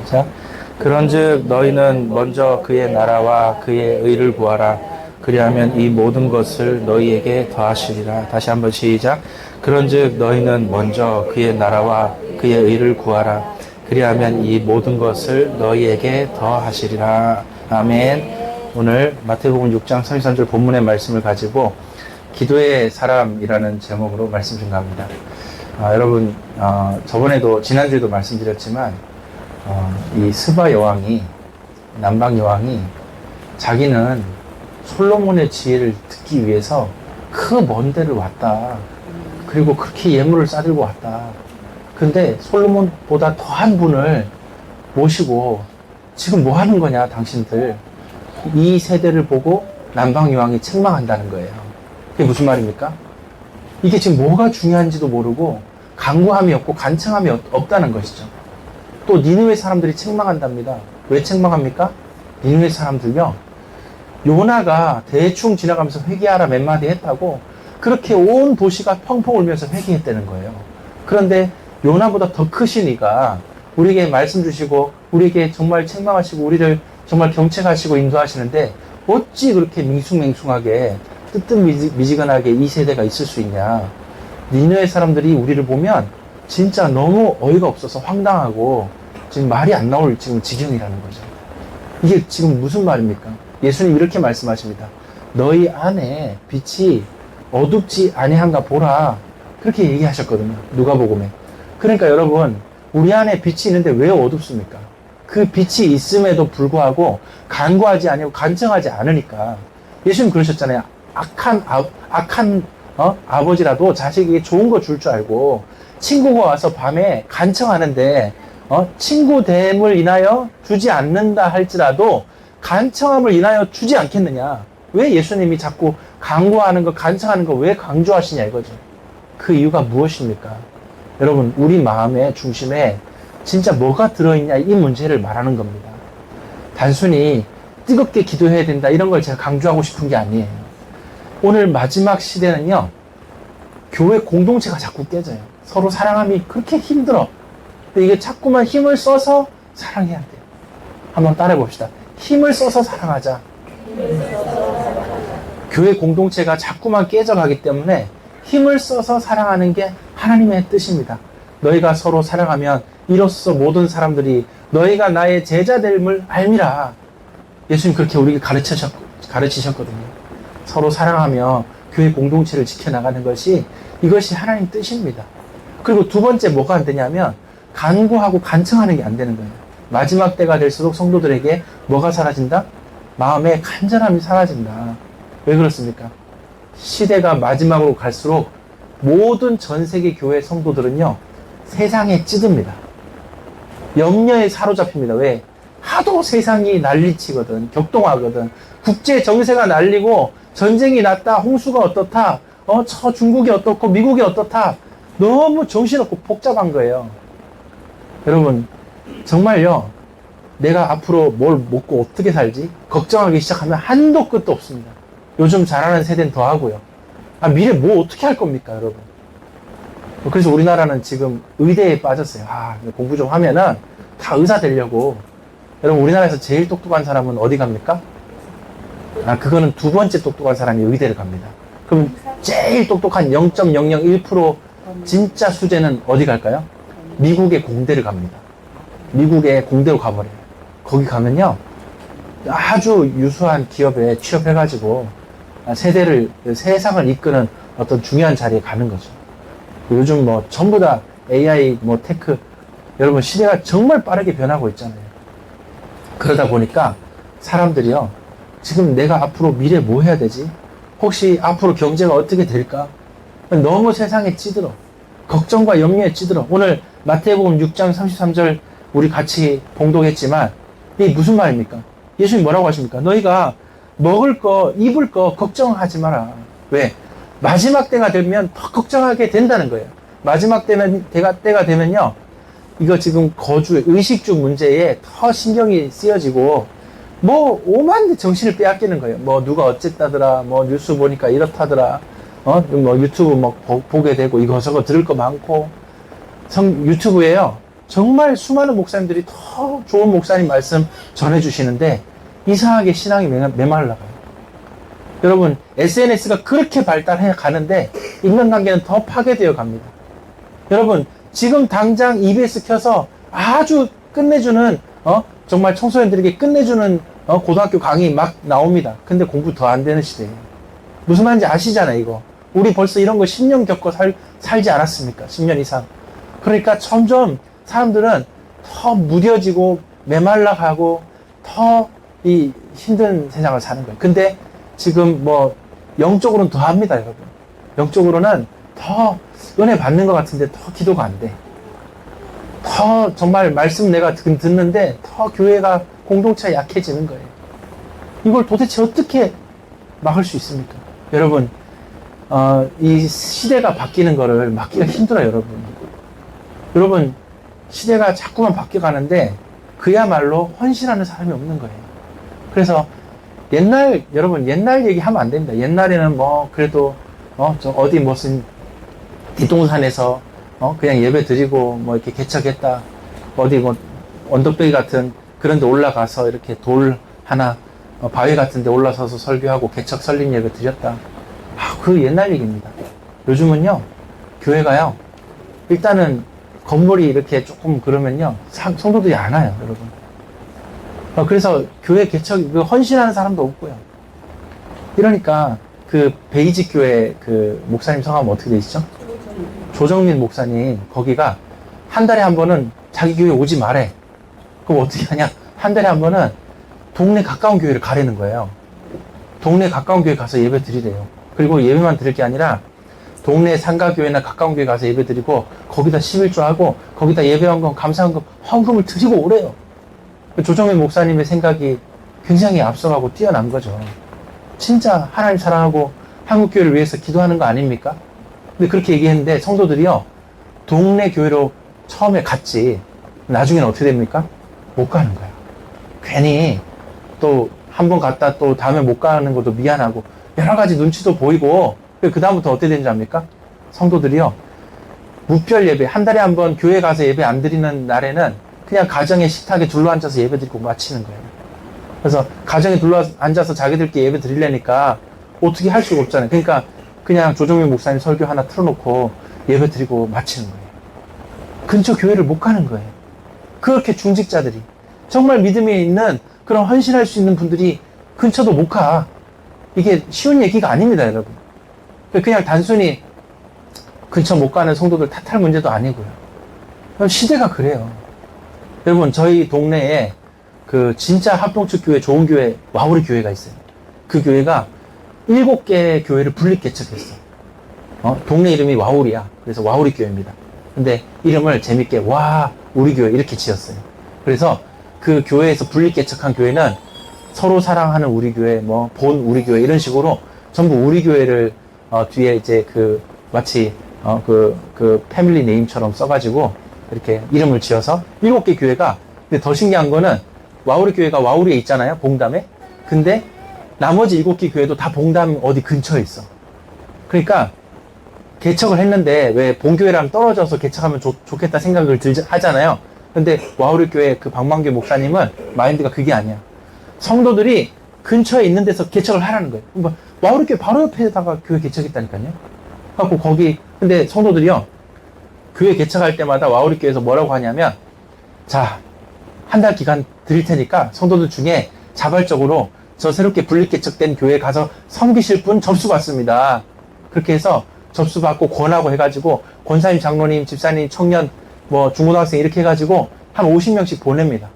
시작. 그런즉 너희는 먼저 그의 나라와 그의 의를 구하라. 그리하면 이 모든 것을 너희에게 더하시리라. 다시 한번 시작. 그런즉 너희는 먼저 그의 나라와 그의 의를 구하라. 그리하면 이 모든 것을 너희에게 더하시리라. 아멘. 오늘 마태복음 6장 33절 본문의 말씀을 가지고 기도의 사람이라는 제목으로 말씀 증가합니다. 여러분, 저번에도 지난주에도 말씀드렸지만 이 스바 여왕이, 남방 여왕이 자기는 솔로몬의 지혜를 듣기 위해서 그 먼 데를 왔다. 그리고 그렇게 예물을 싸들고 왔다. 근데 솔로몬보다 더한 분을 모시고 지금 뭐 하는 거냐 당신들. 이 세대를 보고 남방 여왕이 책망한다는 거예요. 그게 무슨 말입니까? 이게 지금 뭐가 중요한지도 모르고 간구함이 없고 간청함이 없다는 것이죠. 또 니느웨 사람들이 책망한답니다. 왜 책망합니까? 니느웨 사람들요, 요나가 대충 지나가면서 회개하라 몇 마디 했다고 그렇게 온 도시가 펑펑 울면서 회개했다는 거예요. 그런데 요나보다 더 크신 이가 우리에게 말씀 주시고 우리에게 정말 책망하시고 우리를 정말 경책하시고 인도하시는데 어찌 그렇게 밍숭맹숭하게 뜨뜻미지근하게 이 세대가 있을 수 있냐. 니느웨 사람들이 우리를 보면 진짜 너무 어이가 없어서 황당하고 지금 말이 안 나올 지금 지경이라는 거죠. 이게 지금 무슨 말입니까? 예수님 이렇게 말씀하십니다. 너희 안에 빛이 어둡지 아니한가 보라. 그렇게 얘기하셨거든요. 누가복음에. 그러니까 여러분, 우리 안에 빛이 있는데 왜 어둡습니까? 그 빛이 있음에도 불구하고 간구하지 아니고 간청하지 않으니까. 예수님 그러셨잖아요. 악한 아버지라도 자식에게 좋은 거 줄 줄 알고 친구가 와서 밤에 간청하는데 친구됨을 인하여 주지 않는다 할지라도 간청함을 인하여 주지 않겠느냐. 왜 예수님이 자꾸 간구하는 거, 간청하는 거 왜 강조하시냐 이거죠. 그 이유가 무엇입니까? 여러분, 우리 마음의 중심에 진짜 뭐가 들어있냐 이 문제를 말하는 겁니다. 단순히 뜨겁게 기도해야 된다 이런 걸 제가 강조하고 싶은 게 아니에요. 오늘 마지막 시대는요, 교회 공동체가 자꾸 깨져요. 서로 사랑함이 그렇게 힘들어. 근데 이게 자꾸만 힘을 써서 사랑해야 돼요. 한번 따라해 봅시다. 힘을 써서 사랑하자. 교회 공동체가 자꾸만 깨져가기 때문에 힘을 써서 사랑하는 게 하나님의 뜻입니다. 너희가 서로 사랑하면 이로써 모든 사람들이 너희가 나의 제자됨을 알미라. 예수님 그렇게 우리에게 가르치셨거든요. 서로 사랑하며 교회 공동체를 지켜나가는 것이 이것이 하나님 뜻입니다. 그리고 두 번째 뭐가 안 되냐면 간구하고 간청하는 게 안 되는 거예요. 마지막 때가 될수록 성도들에게 뭐가 사라진다? 마음의 간절함이 사라진다. 왜 그렇습니까? 시대가 마지막으로 갈수록 모든 전 세계 교회 성도들은요, 세상에 찌듭니다. 염려에 사로잡힙니다. 왜? 하도 세상이 난리치거든. 격동하거든. 국제 정세가 날리고 전쟁이 났다. 홍수가 어떻다. 저 중국이 어떻고 미국이 어떻다. 너무 정신없고 복잡한 거예요. 여러분, 정말요, 내가 앞으로 뭘 먹고 어떻게 살지? 걱정하기 시작하면 한도 끝도 없습니다. 요즘 자라는 세대는 더 하고요. 미래 뭐 어떻게 할 겁니까, 여러분? 그래서 우리나라는 지금 의대에 빠졌어요. 공부 좀 하면은 다 의사 되려고. 여러분, 우리나라에서 제일 똑똑한 사람은 어디 갑니까? 그거는 두 번째 똑똑한 사람이 의대를 갑니다. 그럼 제일 똑똑한 0.001% 진짜 수재는 어디 갈까요? 미국의 공대를 갑니다. 미국의 공대로 가버려요. 거기 가면요, 아주 유수한 기업에 취업해가지고 세상을 이끄는 어떤 중요한 자리에 가는 거죠. 요즘 뭐 전부 다 AI, 테크, 여러분 시대가 정말 빠르게 변하고 있잖아요. 그러다 보니까 사람들이요, 지금 내가 앞으로 미래 뭐 해야 되지? 혹시 앞으로 경제가 어떻게 될까? 너무 세상에 찌들어. 걱정과 염려에 찌들어. 오늘 마태복음 6장 33절 우리 같이 봉독했지만 이게 무슨 말입니까? 예수님이 뭐라고 하십니까? 너희가 먹을 거, 입을 거 걱정하지 마라. 왜? 마지막 때가 되면 더 걱정하게 된다는 거예요. 마지막 때가 되면요, 이거 지금 의식주 문제에 더 신경이 쓰여지고 오만 데 정신을 빼앗기는 거예요. 누가 어쨌다더라, 뉴스 보니까 이렇다더라, 유튜브 보게 되고 이거 저거 들을 거 많고. 유튜브에요, 정말 수많은 목사님들이 더 좋은 목사님 말씀 전해주시는데 이상하게 신앙이 메말라가요. 여러분, SNS가 그렇게 발달해 가는데 인간관계는 더 파괴되어 갑니다. 여러분, 지금 당장 EBS 켜서 아주 끝내주는 정말 청소년들에게 끝내주는 고등학교 강의 막 나옵니다. 근데 공부 더 안 되는 시대예요. 무슨 말인지 아시잖아요, 이거. 우리 벌써 이런 거 10년 겪고 살지 않았습니까? 10년 이상. 그러니까 점점 사람들은 더 무뎌지고 메말라가고 더 이 힘든 세상을 사는 거예요. 근데 지금 뭐 영적으로는 더 합니다, 여러분. 영적으로는 더 은혜 받는 것 같은데 더 기도가 안 돼. 더 정말 말씀 내가 듣는데 더 교회가 공동체가 약해지는 거예요. 이걸 도대체 어떻게 막을 수 있습니까? 여러분, 이 시대가 바뀌는 거를 막기가 힘들어요, 여러분. 여러분, 시대가 자꾸만 바뀌어가는데 그야말로 헌신하는 사람이 없는 거예요. 그래서 여러분, 옛날 얘기하면 안 됩니다. 옛날에는 뭐, 그래도, 어디 무슨 뒷동산에서, 그냥 예배 드리고, 뭐, 이렇게 개척했다. 어디 뭐, 언덕배기 같은 그런 데 올라가서 이렇게 돌 하나, 바위 같은 데 올라서서 설교하고 개척 설립 예배 드렸다. 그 옛날 얘기입니다. 요즘은요, 교회가요, 일단은 건물이 이렇게 조금 그러면요, 성도들이 안 와요, 여러분. 그래서 교회 개척, 헌신하는 사람도 없고요. 이러니까 그 베이직 교회 그 목사님 성함은 어떻게 되시죠? 조정민 목사님, 거기가 한 달에 한 번은 자기 교회 오지 말래. 그럼 어떻게 하냐? 한 달에 한 번은 동네 가까운 교회를 가라는 거예요. 동네 가까운 교회 가서 예배 드리래요. 그리고 예배만 드릴 게 아니라 동네 상가교회나 가까운 교회 가서 예배 드리고 거기다 11조 하고 거기다 예배헌금, 감사헌금, 헌금을 드리고 오래요. 조정민 목사님의 생각이 굉장히 앞서가고 뛰어난 거죠. 진짜 하나님 사랑하고 한국교회를 위해서 기도하는 거 아닙니까? 근데 그렇게 얘기했는데 성도들이요, 동네 교회로 처음에 갔지 나중에는 어떻게 됩니까? 못 가는 거야. 괜히 또 한 번 갔다 또 다음에 못 가는 것도 미안하고 여러 가지 눈치도 보이고, 그 다음부터 어떻게 되는지 압니까? 성도들이요, 무별 예배, 한 달에 한 번 교회 가서 예배 안 드리는 날에는 그냥 가정의 식탁에 둘러앉아서 예배 드리고 마치는 거예요. 그래서 가정에 둘러앉아서 자기들끼리 예배 드리려니까 어떻게 할 수가 없잖아요. 그러니까 그냥 조정민 목사님 설교 하나 틀어놓고 예배 드리고 마치는 거예요. 근처 교회를 못 가는 거예요. 그렇게 중직자들이, 정말 믿음에 있는 그런 헌신할 수 있는 분들이 근처도 못 가. 이게 쉬운 얘기가 아닙니다, 여러분. 그냥 단순히 근처 못 가는 성도들 탓할 문제도 아니고요. 시대가 그래요. 여러분, 저희 동네에 그 진짜 합동측 교회, 좋은 교회, 와우리 교회가 있어요. 그 교회가 7개 교회를 분립 개척했어. 동네 이름이 와우리야. 그래서 와우리 교회입니다. 근데 이름을 재밌게 와 우리 교회 이렇게 지었어요. 그래서 그 교회에서 분립 개척한 교회는 서로 사랑하는 우리 교회, 뭐 본 우리 교회 이런 식으로 전부 우리 교회를 뒤에 이제 그 마치 그 패밀리 네임처럼 써가지고 이렇게 이름을 지어서 7개 교회가, 근데 더 신기한 거는 와우리 교회가 와우리에 있잖아요, 봉담에. 근데 나머지 7개 교회도 다 봉담 어디 근처에 있어. 그러니까 개척을 했는데 왜 본교회랑 떨어져서 개척하면 좋겠다 생각을 하잖아요. 근데 와우리 교회 그 방망교 목사님은 마인드가 그게 아니야. 성도들이 근처에 있는 데서 개척을 하라는 거예요. 그러니까 와우리 교회 바로 옆에다가 교회 개척했다니까요. 그래갖고 거기, 근데 성도들이요, 교회 개척할 때마다 와우리 교회에서 뭐라고 하냐면, 자, 한 달 기간 드릴 테니까 성도들 중에 자발적으로 저 새롭게 분립 개척된 교회에 가서 섬기실 분 접수 받습니다. 그렇게 해서 접수 받고 권하고 해가지고 권사님, 장로님, 집사님, 청년, 뭐 중고등학생 이렇게 해가지고 한 50명씩 보냅니다.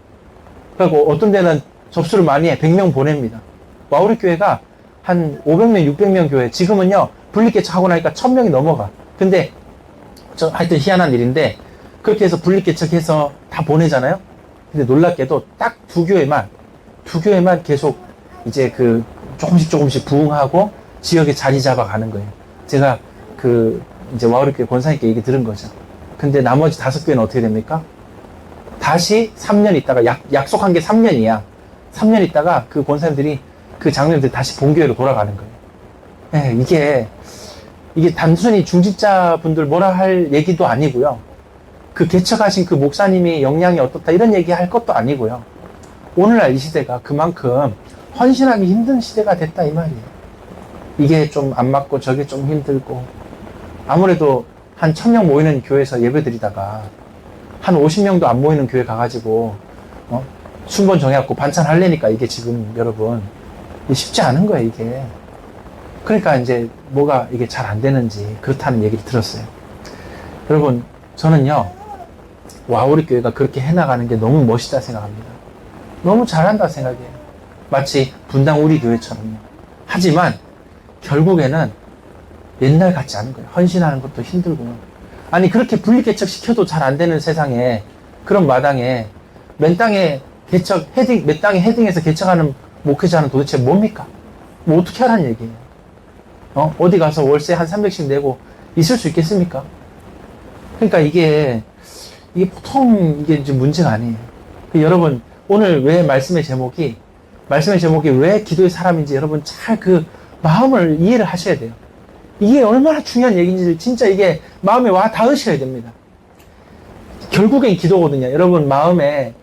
그리고 어떤 데는 접수를 많이 해 100명 보냅니다. 와우리 교회가 한 500명, 600명 교회, 지금은요 분립 개척하고 나니까 1000명이 넘어가. 근데 하여튼 희한한 일인데 그렇게 해서 분립 개척해서 다 보내잖아요. 근데 놀랍게도 딱 두 교회만 계속 이제 그 조금씩 부흥하고 지역에 자리 잡아가는 거예요. 제가 그 이제 와우리 교회 권사님께 얘기 들은 거죠. 근데 나머지 5교회는 어떻게 됩니까? 다시 3년 있다가 약속한 게 3년이야. 3년 있다가 그 권사님들이 그 장로님들이 다시 본교회로 돌아가는 거예요. 네, 이게 단순히 중직자분들 뭐라 할 얘기도 아니고요. 그 개척하신 그 목사님이 역량이 어떻다 이런 얘기 할 것도 아니고요. 오늘날 이 시대가 그만큼 헌신하기 힘든 시대가 됐다 이 말이에요. 이게 좀 안 맞고 저게 좀 힘들고, 아무래도 한 1000명 모이는 교회에서 예배 드리다가 한 50명도 안 모이는 교회 가가지고 순번 정해갖고 반찬 할래니까 이게 지금 여러분 쉽지 않은 거예요 이게. 그러니까 이제 뭐가 이게 잘 안 되는지 그렇다는 얘기를 들었어요. 여러분, 저는요 와우리 교회가 그렇게 해나가는 게 너무 멋있다 생각합니다. 너무 잘한다 생각해요. 마치 분당 우리 교회처럼요. 하지만 결국에는 옛날 같지 않은 거예요. 헌신하는 것도 힘들고. 아니 그렇게 분리개척 시켜도 잘 안 되는 세상에, 그런 마당에 맨 땅에 헤딩해서 개척하는 목회자는 도대체 뭡니까? 뭐 어떻게 하라는 얘기예요? 어디 가서 월세 한 300씩 내고 있을 수 있겠습니까? 그러니까 이게 보통 이게 이제 문제가 아니에요. 여러분, 오늘 왜 말씀의 제목이 왜 기도의 사람인지 여러분 잘 그 마음을 이해를 하셔야 돼요. 이게 얼마나 중요한 얘기인지 진짜 이게 마음에 와 닿으셔야 됩니다. 결국엔 기도거든요. 여러분 마음에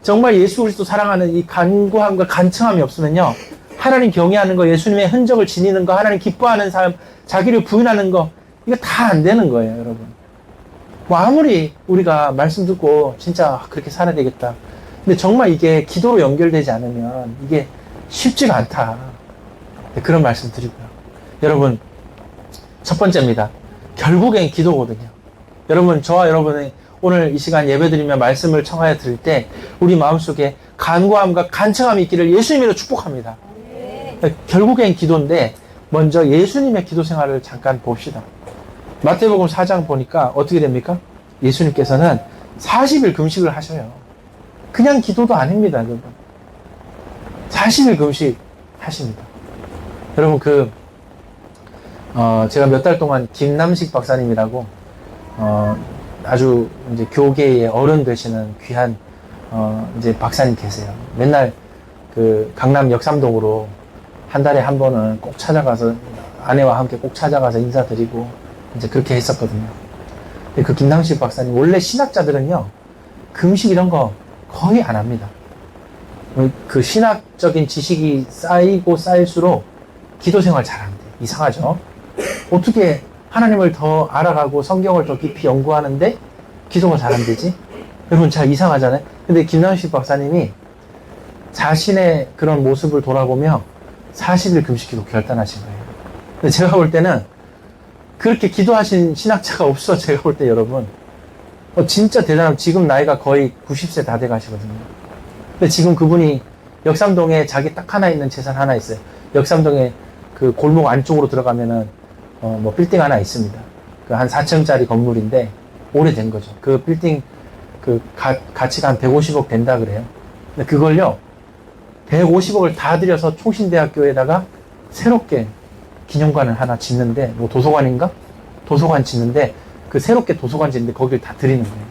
정말 예수 그리스도 사랑하는 이 간구함과 간청함이 없으면요, 하나님 경외하는 거, 예수님의 흔적을 지니는 거, 하나님 기뻐하는 삶, 자기를 부인하는 거, 이거 다 안 되는 거예요, 여러분. 뭐 아무리 우리가 말씀 듣고 진짜 그렇게 살아야 되겠다. 근데 정말 이게 기도로 연결되지 않으면 이게 쉽지가 않다. 그런 말씀 드리고요. 여러분, 첫 번째입니다. 결국엔 기도거든요. 여러분, 저와 여러분의 오늘 이 시간 예배드리며 말씀을 청하여 드릴 때 우리 마음속에 간구함과 간청함이 있기를 예수님으로 축복합니다. 결국엔 기도인데 먼저 예수님의 기도 생활을 잠깐 봅시다. 마태복음 4장 보니까 어떻게 됩니까? 예수님께서는 40일 금식을 하셔요. 그냥 기도도 아닙니다, 여러분. 40일 금식 하십니다. 여러분, 제가 몇 달 동안 김남식 박사님이라고, 아주 이제 교계의 어른 되시는 귀한, 이제 박사님 계세요. 맨날 그 강남 역삼동으로 한 달에 한 번은 꼭 찾아가서, 아내와 함께 꼭 찾아가서 인사드리고, 이제 그렇게 했었거든요. 근데 그 김남식 박사님, 원래 신학자들은요, 금식 이런 거 거의 안 합니다. 그 신학적인 지식이 쌓이고 쌓일수록 기도 생활 잘 안 돼. 이상하죠? 어떻게 하나님을 더 알아가고 성경을 더 깊이 연구하는데 기도가 잘 안 되지? 여러분, 잘 이상하잖아요? 근데 김남식 박사님이 자신의 그런 모습을 돌아보며 40일 금식기도 결단하신 거예요. 근데 제가 볼 때는 그렇게 기도하신 신학자가 없어. 제가 볼 때 여러분, 진짜 대단하고, 지금 나이가 거의 90세 다 돼 가시거든요. 근데 지금 그분이 역삼동에 자기 딱 하나 있는 재산 하나 있어요. 역삼동에 그 골목 안쪽으로 들어가면은 뭐 빌딩 하나 있습니다. 그 한 4층짜리 건물인데 오래된 거죠. 그 빌딩 그 가치가 한 150억 된다 그래요. 근데 그걸요 150억을 다 들여서 총신대학교에다가 새롭게 기념관을 하나 짓는데, 뭐 도서관인가? 도서관 짓는데, 그 새롭게 도서관 짓는데 거길 다 드리는 거예요.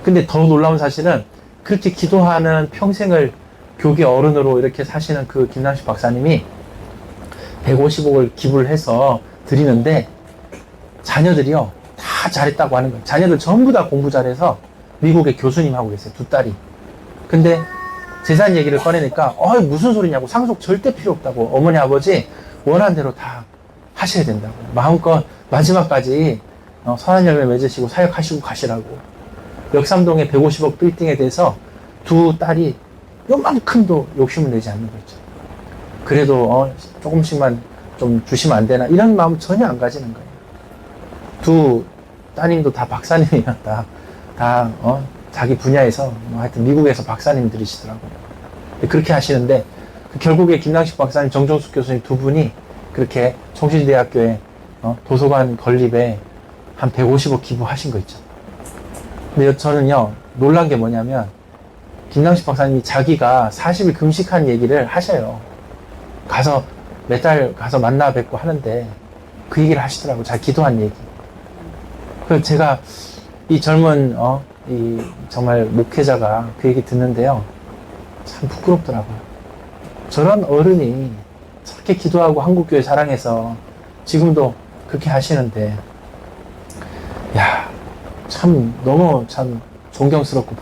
근데 더 놀라운 사실은 그렇게 기도하는 평생을 교계 어른으로 이렇게 사시는 그 김남식 박사님이 150억을 기부를 해서 드리는데 자녀들이요 다 잘했다고 하는 거예요. 자녀들 전부 다 공부 잘해서 미국에 교수님 하고 계세요. 두 딸이. 근데 재산 얘기를 꺼내니까 무슨 소리냐고, 상속 절대 필요 없다고, 어머니 아버지 원하는 대로 다 하셔야 된다고, 마음껏 마지막까지 선한 열매 맺으시고 사역하시고 가시라고. 역삼동의 150억 빌딩에 대해서 두 딸이 요만큼도 욕심을 내지 않는 거죠. 그래도 조금씩만 좀 주시면 안 되나, 이런 마음 전혀 안 가지는 거예요. 두 따님도 다 박사님이었다. 다 자기 분야에서 하여튼 미국에서 박사님들이시더라고요. 그렇게 하시는데 결국에 김남식 박사님, 정종숙 교수님 두 분이 그렇게 총신대학교에 도서관 건립에 한 150억 기부하신 거 있죠. 근데 저는요 놀란 게 뭐냐면, 김남식 박사님이 자기가 40일 금식한 얘기를 하셔요. 가서 몇 달 가서 만나 뵙고 하는데 그 얘기를 하시더라고요. 잘 기도한 얘기. 그래서 제가 이 젊은 이 정말 목회자가 그 얘기 듣는데요, 참 부끄럽더라고요. 저런 어른이 저렇게 기도하고 한국교회 사랑해서 지금도 그렇게 하시는데, 야, 참 너무 참 존경스럽고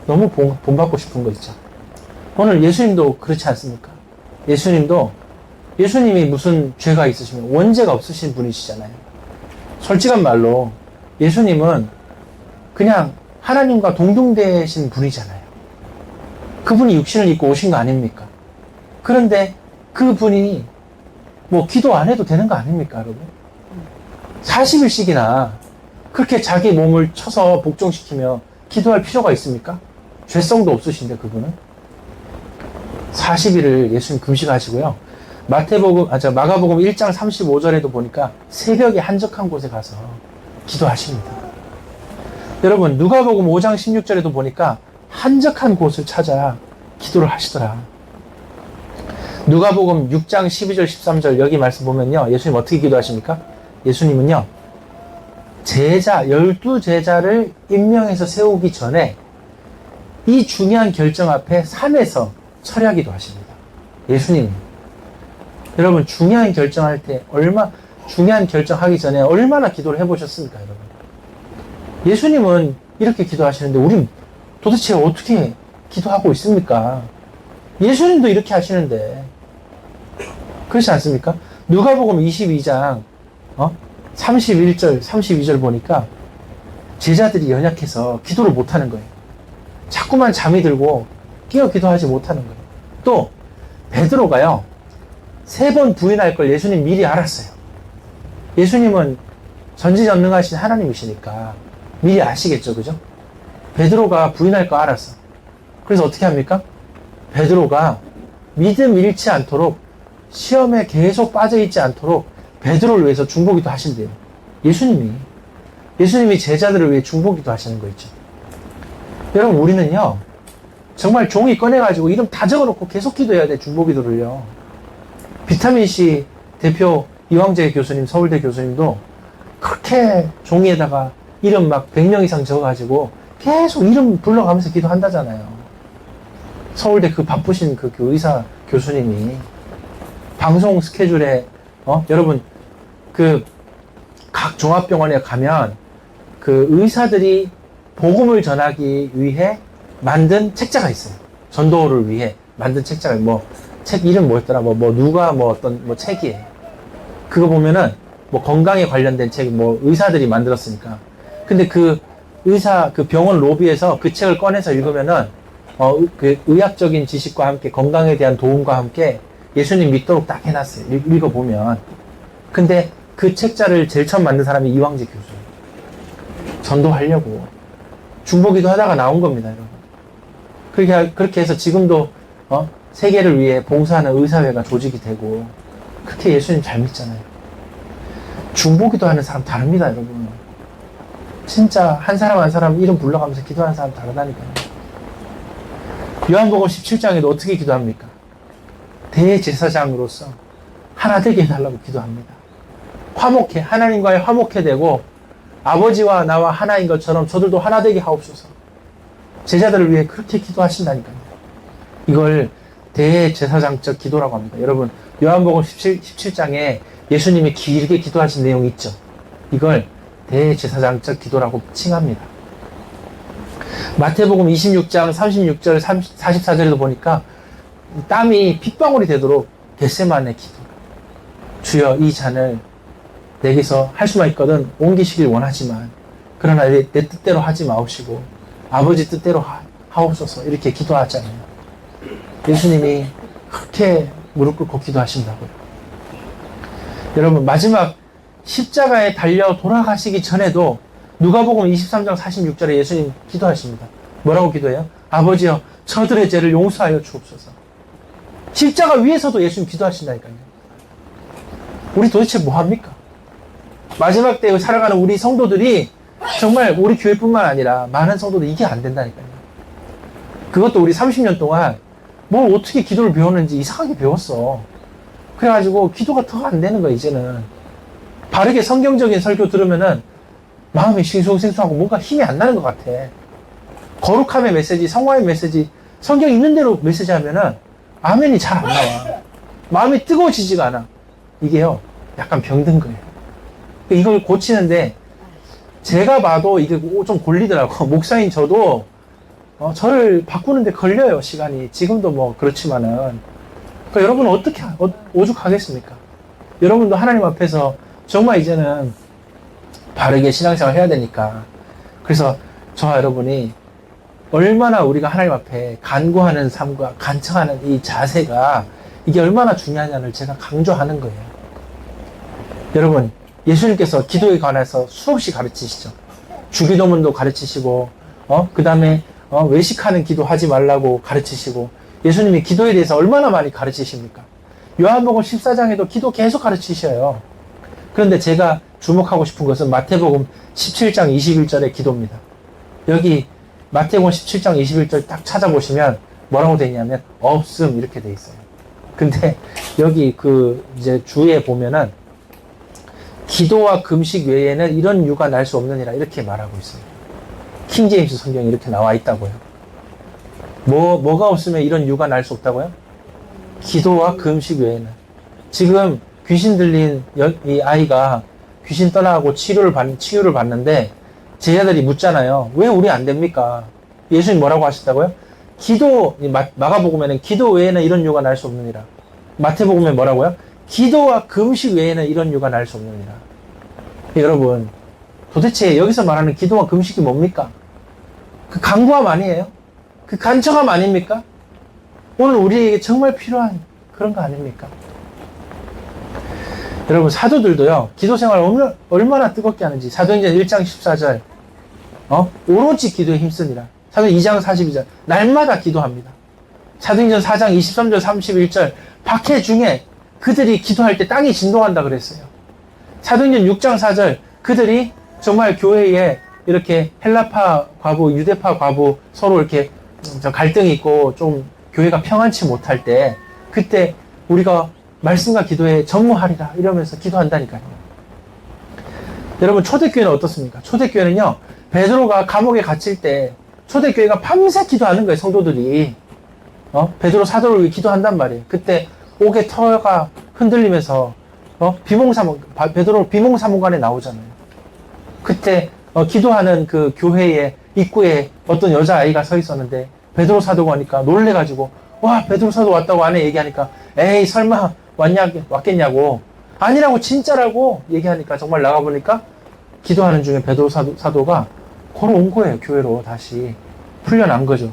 너무 본받고 싶은 거 있죠. 오늘 예수님도 그렇지 않습니까? 예수님이 무슨 죄가 있으시면 원죄가 없으신 분이시잖아요. 솔직한 말로 예수님은 그냥 하나님과 동등되신 분이잖아요. 그분이 육신을 입고 오신 거 아닙니까? 그런데 그분이 뭐 기도 안 해도 되는 거 아닙니까, 여러분? 40일씩이나 그렇게 자기 몸을 쳐서 복종시키며 기도할 필요가 있습니까? 죄성도 없으신데 그분은 40일을 예수님 금식하시고요. 마가복음 1장 35절에도 보니까 새벽에 한적한 곳에 가서 기도하십니다. 여러분, 누가복음 5장 16절에도 보니까 한적한 곳을 찾아 기도를 하시더라. 누가복음 6장 12절 13절 여기 말씀 보면요. 예수님 어떻게 기도하십니까? 예수님은요. 12제자를 임명해서 세우기 전에 이 중요한 결정 앞에 산에서 철야기도 하십니다. 예수님. 여러분, 중요한 결정하기 전에 얼마나 기도를 해보셨습니까, 여러분? 예수님은 이렇게 기도하시는데, 우린 도대체 어떻게 기도하고 있습니까? 예수님도 이렇게 하시는데, 그렇지 않습니까? 누가복음 22장, 31절, 32절 보니까, 제자들이 연약해서 기도를 못하는 거예요. 자꾸만 잠이 들고, 끼어 기도하지 못하는 거예요. 또, 베드로가요, 3번 부인할 걸 예수님 미리 알았어요. 예수님은 전지전능하신 하나님이시니까 미리 아시겠죠, 그죠? 베드로가 부인할 거 알았어. 그래서 어떻게 합니까? 베드로가 믿음 잃지 않도록 시험에 계속 빠져있지 않도록 베드로를 위해서 중보기도 하신대요. 예수님이 제자들을 위해 중보기도 하시는 거 있죠. 여러분, 우리는요, 정말 종이 꺼내가지고 이름 다 적어놓고 계속 기도해야 돼, 중보기도를요. 비타민C 대표 이황재 교수님, 서울대 교수님도 그렇게 종이에다가 이름 막 100명 이상 적어가지고 계속 이름 불러가면서 기도한다잖아요. 서울대 그 바쁘신 그 의사 교수님이 방송 스케줄에, 여러분, 그 각 종합병원에 가면 그 의사들이 복음을 전하기 위해 만든 책자가 있어요. 전도를 위해 만든 책자가, 책 이름 뭐였더라? 누가 어떤 책이에요. 그거 보면은 건강에 관련된 책, 의사들이 만들었으니까. 근데 그 병원 로비에서 그 책을 꺼내서 읽으면은, 그 의학적인 지식과 함께 건강에 대한 도움과 함께 예수님 믿도록 딱 해놨어요. 읽어보면. 근데 그 책자를 제일 처음 만든 사람이 이황재 교수예요. 전도하려고. 중보기도 하다가 나온 겁니다, 여러분. 그렇게 해서 지금도, 세계를 위해 봉사하는 의사회가 조직이 되고, 그렇게 예수님 잘 믿잖아요. 중보기도 하는 사람 다릅니다, 여러분. 진짜 한 사람 한 사람 이름 불러가면서 기도하는 사람 다르다니까요. 요한복음 17장에도 어떻게 기도합니까? 대제사장으로서 하나 되게 해달라고 기도합니다. 하나님과의 화목해 되고, 아버지와 나와 하나인 것처럼 저들도 하나 되게 하옵소서. 제자들을 위해 그렇게 기도하신다니까요. 이걸 대제사장적 기도라고 합니다. 여러분, 요한복음 17장에 예수님이 길게 기도하신 내용이 있죠. 이걸 대제사장적 기도라고 칭합니다. 마태복음 26장 36절 44절에도 보니까 땀이 핏방울이 되도록 겟세마네 기도. 주여, 이 잔을 내게서 할 수만 있거든 옮기시길 원하지만 그러나 내 뜻대로 하지 마옵시고 아버지 뜻대로 하옵소서. 이렇게 기도하잖아요. 예수님이 그렇게 무릎 꿇고 기도하신다고요. 여러분, 마지막 십자가에 달려 돌아가시기 전에도 누가복음 23장 46절에 예수님 기도하십니다. 뭐라고 기도해요? 아버지여, 저들의 죄를 용서하여 주옵소서. 십자가 위에서도 예수님 기도하신다니까요. 우리 도대체 뭐합니까? 마지막 때에 살아가는 우리 성도들이 정말 우리 교회뿐만 아니라 많은 성도들 이게 안 된다니까요. 그것도 우리 30년 동안 뭘 어떻게 기도를 배웠는지 이상하게 배웠어. 그래가지고 기도가 더 안 되는 거야, 이제는. 바르게 성경적인 설교 들으면은 마음이 싱숭생숭하고 뭔가 힘이 안 나는 것 같아. 거룩함의 메시지, 성화의 메시지, 성경 있는 대로 메시지 하면은 아멘이 잘 안 나와. 마음이 뜨거워지지가 않아. 이게요, 약간 병든 거예요. 이걸 고치는데 제가 봐도 이게 좀 골리더라고. 목사인 저도 저를 바꾸는데 걸려요, 시간이. 지금도 뭐 그렇지만은. 그러니까 여러분은 어떻게 오죽하겠습니까? 여러분도 하나님 앞에서 정말 이제는 바르게 신앙생활 해야 되니까. 그래서 저와 여러분이 얼마나 우리가 하나님 앞에 간구하는 삶과 간청하는 이 자세가 이게 얼마나 중요하냐를 제가 강조하는 거예요. 여러분, 예수님께서 기도에 관해서 수없이 가르치시죠. 주기도문도 가르치시고, 그 다음에 외식하는 기도 하지 말라고 가르치시고, 예수님이 기도에 대해서 얼마나 많이 가르치십니까? 요한복음 14장에도 기도 계속 가르치셔요. 그런데 제가 주목하고 싶은 것은 마태복음 17장 21절의 기도입니다. 여기 마태복음 17장 21절 딱 찾아보시면 뭐라고 되어 있냐면 없음 이렇게 돼 있어요. 근데 여기 이제 주에 보면은 기도와 금식 외에는 이런 유가 날 수 없느니라 이렇게 말하고 있어요. 킹제임스 성경에 이렇게 나와 있다고요. 뭐가 없으면 이런 유가 날 수 없다고요? 기도와 금식 외에는. 지금 귀신 들린 이 아이가 귀신 떠나고 치유를 받는데 제자들이 묻잖아요. 왜 우리 안 됩니까? 예수님 뭐라고 하셨다고요? 마가복음에는 기도 외에는 이런 유가 날 수 없느니라. 마태복음에 뭐라고요? 기도와 금식 외에는 이런 유가 날 수 없느니라. 여러분, 도대체 여기서 말하는 기도와 금식이 뭡니까? 그 간구함 아니에요? 그 간청함 아닙니까? 오늘 우리에게 정말 필요한 그런 거 아닙니까? 여러분, 사도들도요, 기도 생활 얼마나 뜨겁게 하는지. 사도행전 1장 14절, 오로지 기도에 힘쓰니라. 사도행전 2장 42절, 날마다 기도합니다. 사도행전 4장 23절 31절, 박해 중에 그들이 기도할 때 땅이 진동한다 그랬어요. 사도행전 6장 4절, 그들이 정말 교회에 이렇게 헬라파 과부, 유대파 과부 서로 이렇게 갈등이 있고 좀 교회가 평안치 못할 때 그때 우리가 말씀과 기도에 전무하리라 이러면서 기도한다니까요. 여러분, 초대교회는 어떻습니까? 초대교회는요, 베드로가 감옥에 갇힐 때 초대교회가 밤새 기도하는 거예요. 성도들이 베드로 사도를 위해 기도한단 말이에요. 그때 옥의 터가 흔들리면서 베드로 비몽사몽간에 나오잖아요. 그때 기도하는 그 교회의 입구에 어떤 여자아이가 서 있었는데 베드로 사도가 오니까 놀래가지고 와, 베드로 사도 왔다고 안에 얘기하니까 에이 설마 왔겠냐고, 아니라고 진짜라고 얘기하니까 정말 나가보니까 기도하는 중에 베드로 사도가 걸어온 거예요. 교회로 다시 풀려난 거죠.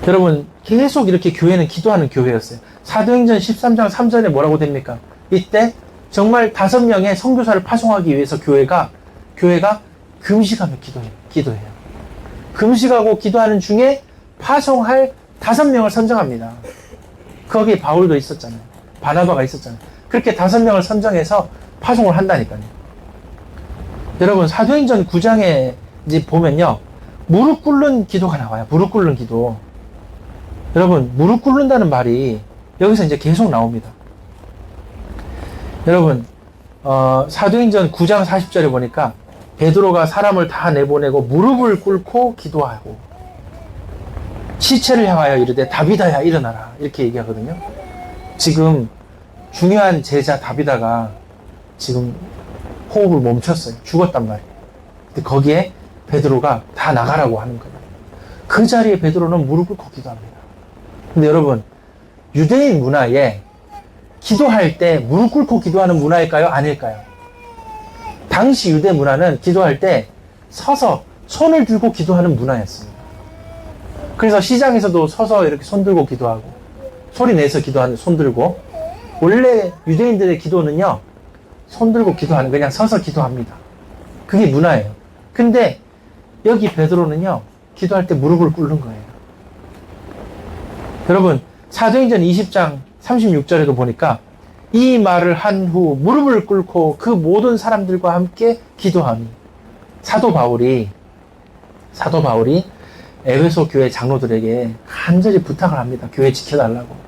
여러분, 계속 이렇게 교회는 기도하는 교회였어요. 사도행전 13장 3절에 뭐라고 됩니까? 이때 정말 5명의 선교사를 파송하기 위해서 교회가 금식하며 기도해요. 금식하고 기도하는 중에 파송할 5명을 선정합니다. 거기에 바울도 있었잖아요. 바나바가 있었잖아요. 그렇게 5명을 선정해서 파송을 한다니까요. 여러분, 사도행전 9장에 이제 보면요, 무릎 꿇는 기도가 나와요. 무릎 꿇는 기도. 여러분, 무릎 꿇는다는 말이 여기서 이제 계속 나옵니다. 여러분, 사도행전 9장 40절에 보니까 베드로가 사람을 다 내보내고 무릎을 꿇고 기도하고 시체를 향하여 이르되 다비다야 일어나라 이렇게 얘기하거든요. 지금 중요한 제자 다비다가 지금 호흡을 멈췄어요. 죽었단 말이에요. 근데 거기에 베드로가 다 나가라고 하는 거예요. 그 자리에 베드로는 무릎 꿇고 기도합니다. 근데 여러분, 유대인 문화에 기도할 때 무릎 꿇고 기도하는 문화일까요? 아닐까요? 당시 유대 문화는 기도할 때 서서 손을 들고 기도하는 문화였습니다. 그래서 시장에서도 서서 이렇게 손 들고 기도하고 소리 내서 기도하는 손 들고, 원래 유대인들의 기도는요, 손 들고 기도하는, 그냥 서서 기도합니다. 그게 문화예요. 근데 여기 베드로는요, 기도할 때 무릎을 꿇는 거예요. 여러분, 사도행전 20장 36절에도 보니까 이 말을 한 후 무릎을 꿇고 그 모든 사람들과 함께 기도하니, 사도 바울이 에베소 교회 장로들에게 간절히 부탁을 합니다. 교회 지켜달라고.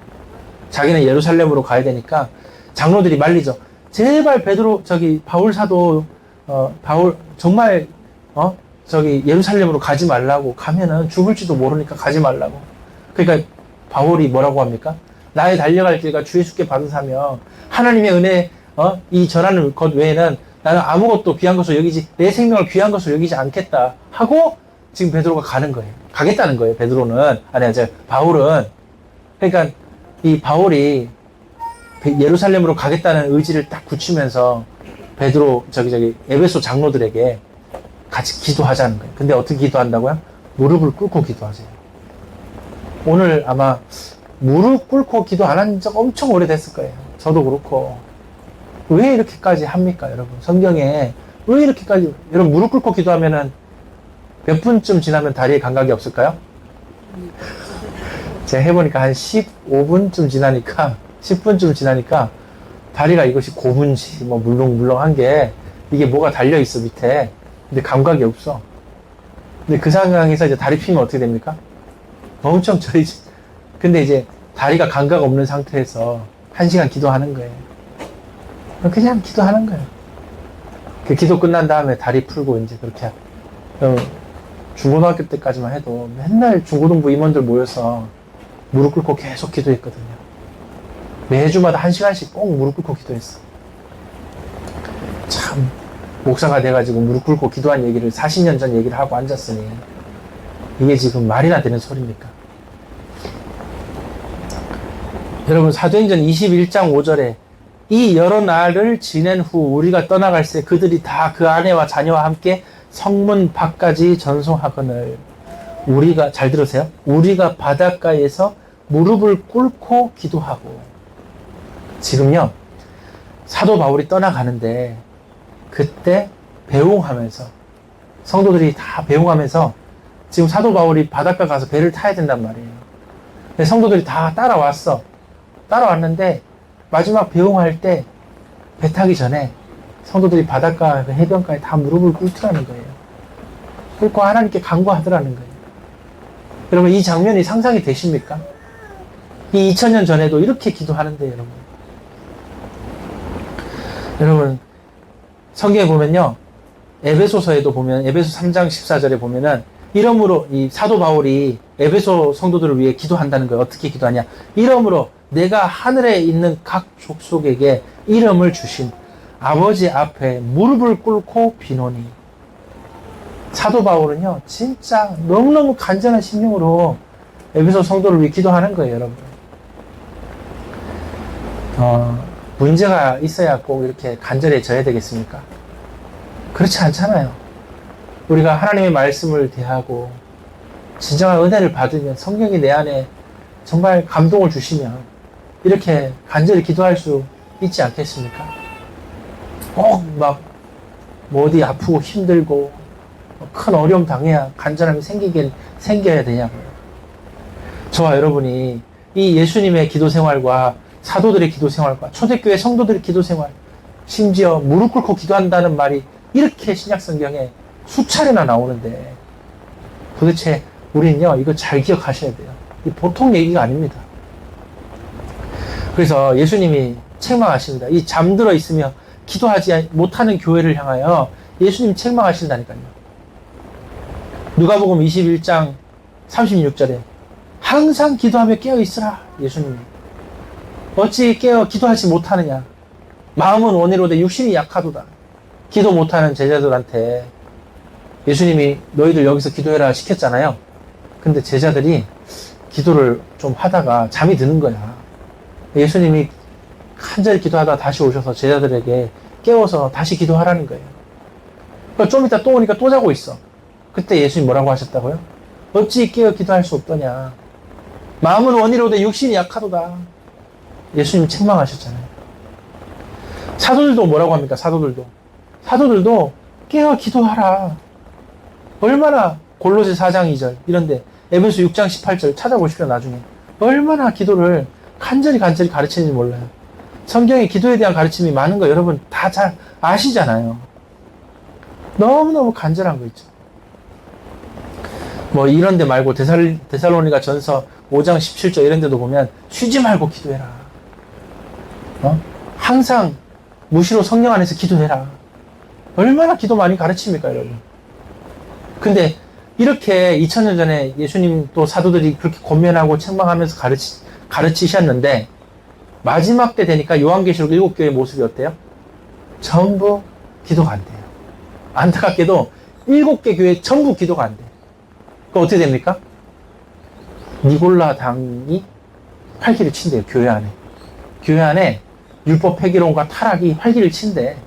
자기는 예루살렘으로 가야 되니까 장로들이 말리죠. 제발 바울 사도, 정말, 예루살렘으로 가지 말라고. 가면은 죽을지도 모르니까 가지 말라고. 그러니까 바울이 뭐라고 합니까? 나의 달려갈 길과 주 예수께 받은 사며 하나님의 은혜, 이 전하는 것 외에는 나는 아무것도 귀한 것으로 여기지, 내 생명을 귀한 것으로 여기지 않겠다 하고 지금 베드로가 가는 거예요. 가겠다는 거예요. 베드로는, 바울은. 그러니까 이 바울이 예루살렘으로 가겠다는 의지를 딱 굳히면서 베드로 에베소 장로들에게 같이 기도하자는 거예요. 근데 어떻게 기도한다고요? 무릎을 꿇고 기도하세요. 오늘 아마 무릎 꿇고 기도 안 한 적 엄청 오래됐을 거예요. 저도 그렇고. 왜 이렇게까지 합니까, 여러분? 성경에 왜 이렇게까지, 여러분 무릎 꿇고 기도하면은 몇 분쯤 지나면 다리에 감각이 없을까요? 제가 해보니까 한 15분쯤 지나니까, 10분쯤 지나니까 다리가 이것이 고문지, 뭐 물렁물렁한 게 이게 뭐가 달려있어, 밑에. 근데 감각이 없어. 근데 그 상황에서 이제 다리 피면 어떻게 됩니까? 엄청 저리지. 근데 이제 다리가 감각 없는 상태에서 1시간 기도하는 거예요. 그냥 기도하는 거예요. 그 기도 끝난 다음에 다리 풀고 이제 그렇게. 중고등학교 때까지만 해도 맨날 중고등부 임원들 모여서 무릎 꿇고 계속 기도했거든요. 매주마다 1시간씩 꼭 무릎 꿇고 기도했어. 참, 목사가 돼가지고 무릎 꿇고 기도한 얘기를 40년 전 얘기를 하고 앉았으니 이게 지금 말이나 되는 소리입니까? 여러분, 사도행전 21장 5절에 이 여러 날을 지낸 후 우리가 떠나갈새 그들이 다 그 아내와 자녀와 함께 성문 밖까지 전송하거늘. 우리가, 잘 들으세요. 우리가 바닷가에서 무릎을 꿇고 기도하고. 지금요, 사도 바울이 떠나가는데 그때 배웅하면서, 성도들이 다 배웅하면서 지금 사도 바울이 바닷가 가서 배를 타야 된단 말이에요. 근데 성도들이 다 따라왔어. 따라왔는데 마지막 배웅할 때 배 타기 전에 성도들이 바닷가 해변가에 다 무릎을 꿇더라는 거예요. 꿇고 하나님께 간구하더라는 거예요. 여러분, 이 장면이 상상이 되십니까? 이 2000년 전에도 이렇게 기도하는데, 여러분. 여러분, 성경에 보면요, 에베소서에도 보면, 에베소 3장 14절에 보면은, 이러므로 이 사도 바울이 에베소 성도들을 위해 기도한다는 거예요. 어떻게 기도하냐? 이러므로 내가 하늘에 있는 각 족속에게 이름을 주신 아버지 앞에 무릎을 꿇고 비노니. 사도 바울은요, 진짜 너무너무 간절한 심령으로 에베소 성도를 위해 기도하는 거예요, 여러분. 문제가 있어야 꼭 이렇게 간절해져야 되겠습니까? 그렇지 않잖아요. 우리가 하나님의 말씀을 대하고 진정한 은혜를 받으면, 성령이 내 안에 정말 감동을 주시면 이렇게 간절히 기도할 수 있지 않겠습니까? 꼭 막 뭐 어디 아프고 힘들고 큰 어려움 당해야 간절함이 생겨야 되냐고요. 저와 여러분이 이 예수님의 기도 생활과 사도들의 기도 생활과 초대교회 성도들의 기도 생활, 심지어 무릎 꿇고 기도한다는 말이 이렇게 신약 성경에 수차례나 나오는데, 도대체 우리는요, 이거 잘 기억하셔야 돼요. 이 보통 얘기가 아닙니다. 그래서 예수님이 책망하십니다. 이 잠들어 있으며 기도하지 못하는 교회를 향하여 예수님 책망하신다니까요. 누가복음 21장 36절에 항상 기도하며 깨어 있으라. 예수님이 어찌 깨어 기도하지 못하느냐? 마음은 원이로되 육신이 약하도다. 기도 못하는 제자들한테 예수님이 너희들 여기서 기도해라 시켰잖아요. 근데 제자들이 기도를 좀 하다가 잠이 드는 거야. 예수님이 간절히 기도하다가 다시 오셔서 제자들에게 깨워서 다시 기도하라는 거예요. 그러니까 좀 이따 또 오니까 또 자고 있어. 그때 예수님 뭐라고 하셨다고요? 어찌 깨어 기도할 수 없더냐? 마음은 원이로되 육신이 약하도다. 예수님 책망하셨잖아요. 사도들도 뭐라고 합니까? 사도들도 깨어 기도하라. 얼마나, 골로새 4장 2절 이런데, 에베소 6장 18절 찾아보십시오. 나중에 얼마나 기도를 간절히 가르치는지 몰라요. 성경에 기도에 대한 가르침이 많은 거 여러분 다 잘 아시잖아요. 너무너무 간절한 거 있죠. 뭐 이런 데 말고 데살로니가 전서 5장 17절 이런 데도 보면 쉬지 말고 기도해라. 항상 무시로 성령 안에서 기도해라. 얼마나 기도 많이 가르칩니까, 여러분? 근데 이렇게 2000년 전에 예수님 또 사도들이 그렇게 권면하고 책망하면서 가르치셨는데, 마지막 때 되니까 요한계시록 7교회의 모습이 어때요? 전부 기도가 안 돼요. 안타깝게도 7개 교회 전부 기도가 안 돼. 그럼 어떻게 됩니까? 니골라당이 활기를 친대요, 교회 안에. 교회 안에 율법 폐기론과 타락이 활기를 친대.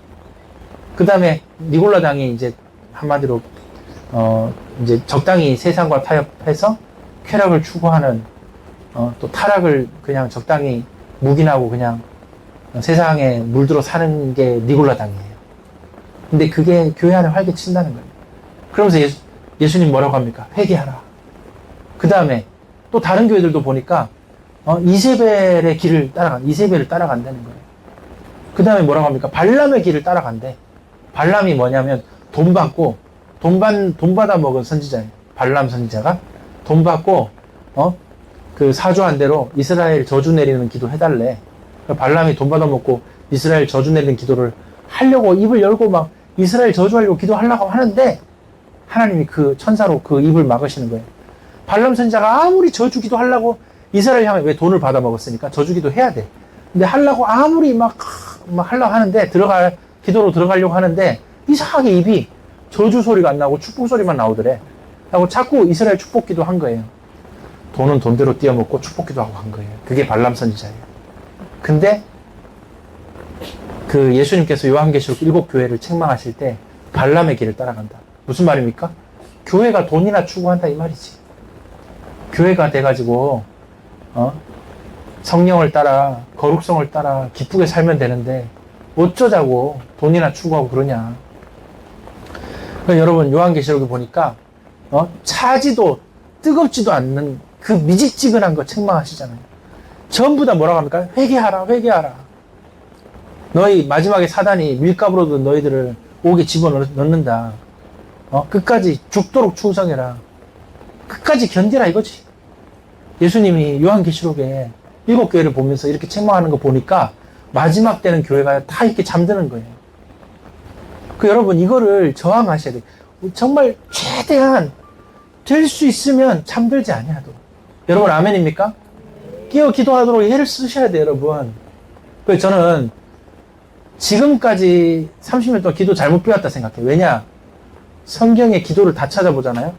그 다음에 니골라당이 이제 한마디로, 이제 적당히 세상과 타협해서 쾌락을 추구하는, 또 타락을 그냥 적당히 묵인하고 그냥 세상에 물들어 사는 게 니골라당이에요. 근데 그게 교회 안에 활기 친다는 거예요. 그러면서 예수님 뭐라고 합니까? 회개하라. 그 다음에 또 다른 교회들도 보니까 이세벨의 길을 이세벨을 따라간다는 거예요. 그 다음에 뭐라고 합니까? 발람의 길을 따라간대. 발람이 뭐냐면 돈 받고 돈 받아 먹은 선지자예요. 발람 선지자가 돈 받고 그 사주한 대로 이스라엘 저주 내리는 기도 해달래. 발람이 돈 받아 먹고 이스라엘 저주 내리는 기도를 하려고 입을 열고 막 이스라엘 저주하려고 기도하려고 하는데 하나님이 그 천사로 그 입을 막으시는 거예요. 발람 선지자가 아무리 저주 기도하려고 이스라엘 향해 왜 돈을 받아 먹었으니까 저주 기도 해야 돼. 근데 하려고 아무리 막 하려고 하는데 기도로 들어가려고 하는데 이상하게 입이 저주 소리가 안 나고 축복 소리만 나오더래. 하고 자꾸 이스라엘 축복 기도 한 거예요. 돈은 돈대로 띄어먹고 축복 기도하고 한 거예요. 그게 발람 선지자예요. 근데 그 예수님께서 요한계시록 7교회를 책망하실 때 발람의 길을 따라간다. 무슨 말입니까? 교회가 돈이나 추구한다 이 말이지. 교회가 돼가지고 성령을 따라 거룩성을 따라 기쁘게 살면 되는데 어쩌자고 돈이나 추구하고 그러냐. 그러니까 여러분 요한계시록에 보니까 차지도 뜨겁지도 않는 그 미지찌근한 거 책망하시잖아요. 전부 다 뭐라고 합니까? 회개하라, 회개하라. 너희 마지막에 사단이 밀가부로도 너희들을 옥에 집어넣는다. 끝까지 죽도록 충성해라. 끝까지 견디라 이거지. 예수님이 요한계시록에 7교회를 보면서 이렇게 책망하는 거 보니까 마지막 때는 교회가 다 이렇게 잠드는 거예요. 그 여러분 이거를 저항하셔야 돼요. 정말 최대한 될 수 있으면 잠들지 아니하도록. 여러분 아멘입니까? 깨어 기도하도록 애를 쓰셔야 돼요, 여러분. 그래서 저는 지금까지 30년 동안 기도 잘못 배웠다 생각해요. 왜냐? 성경의 기도를 다 찾아보잖아요.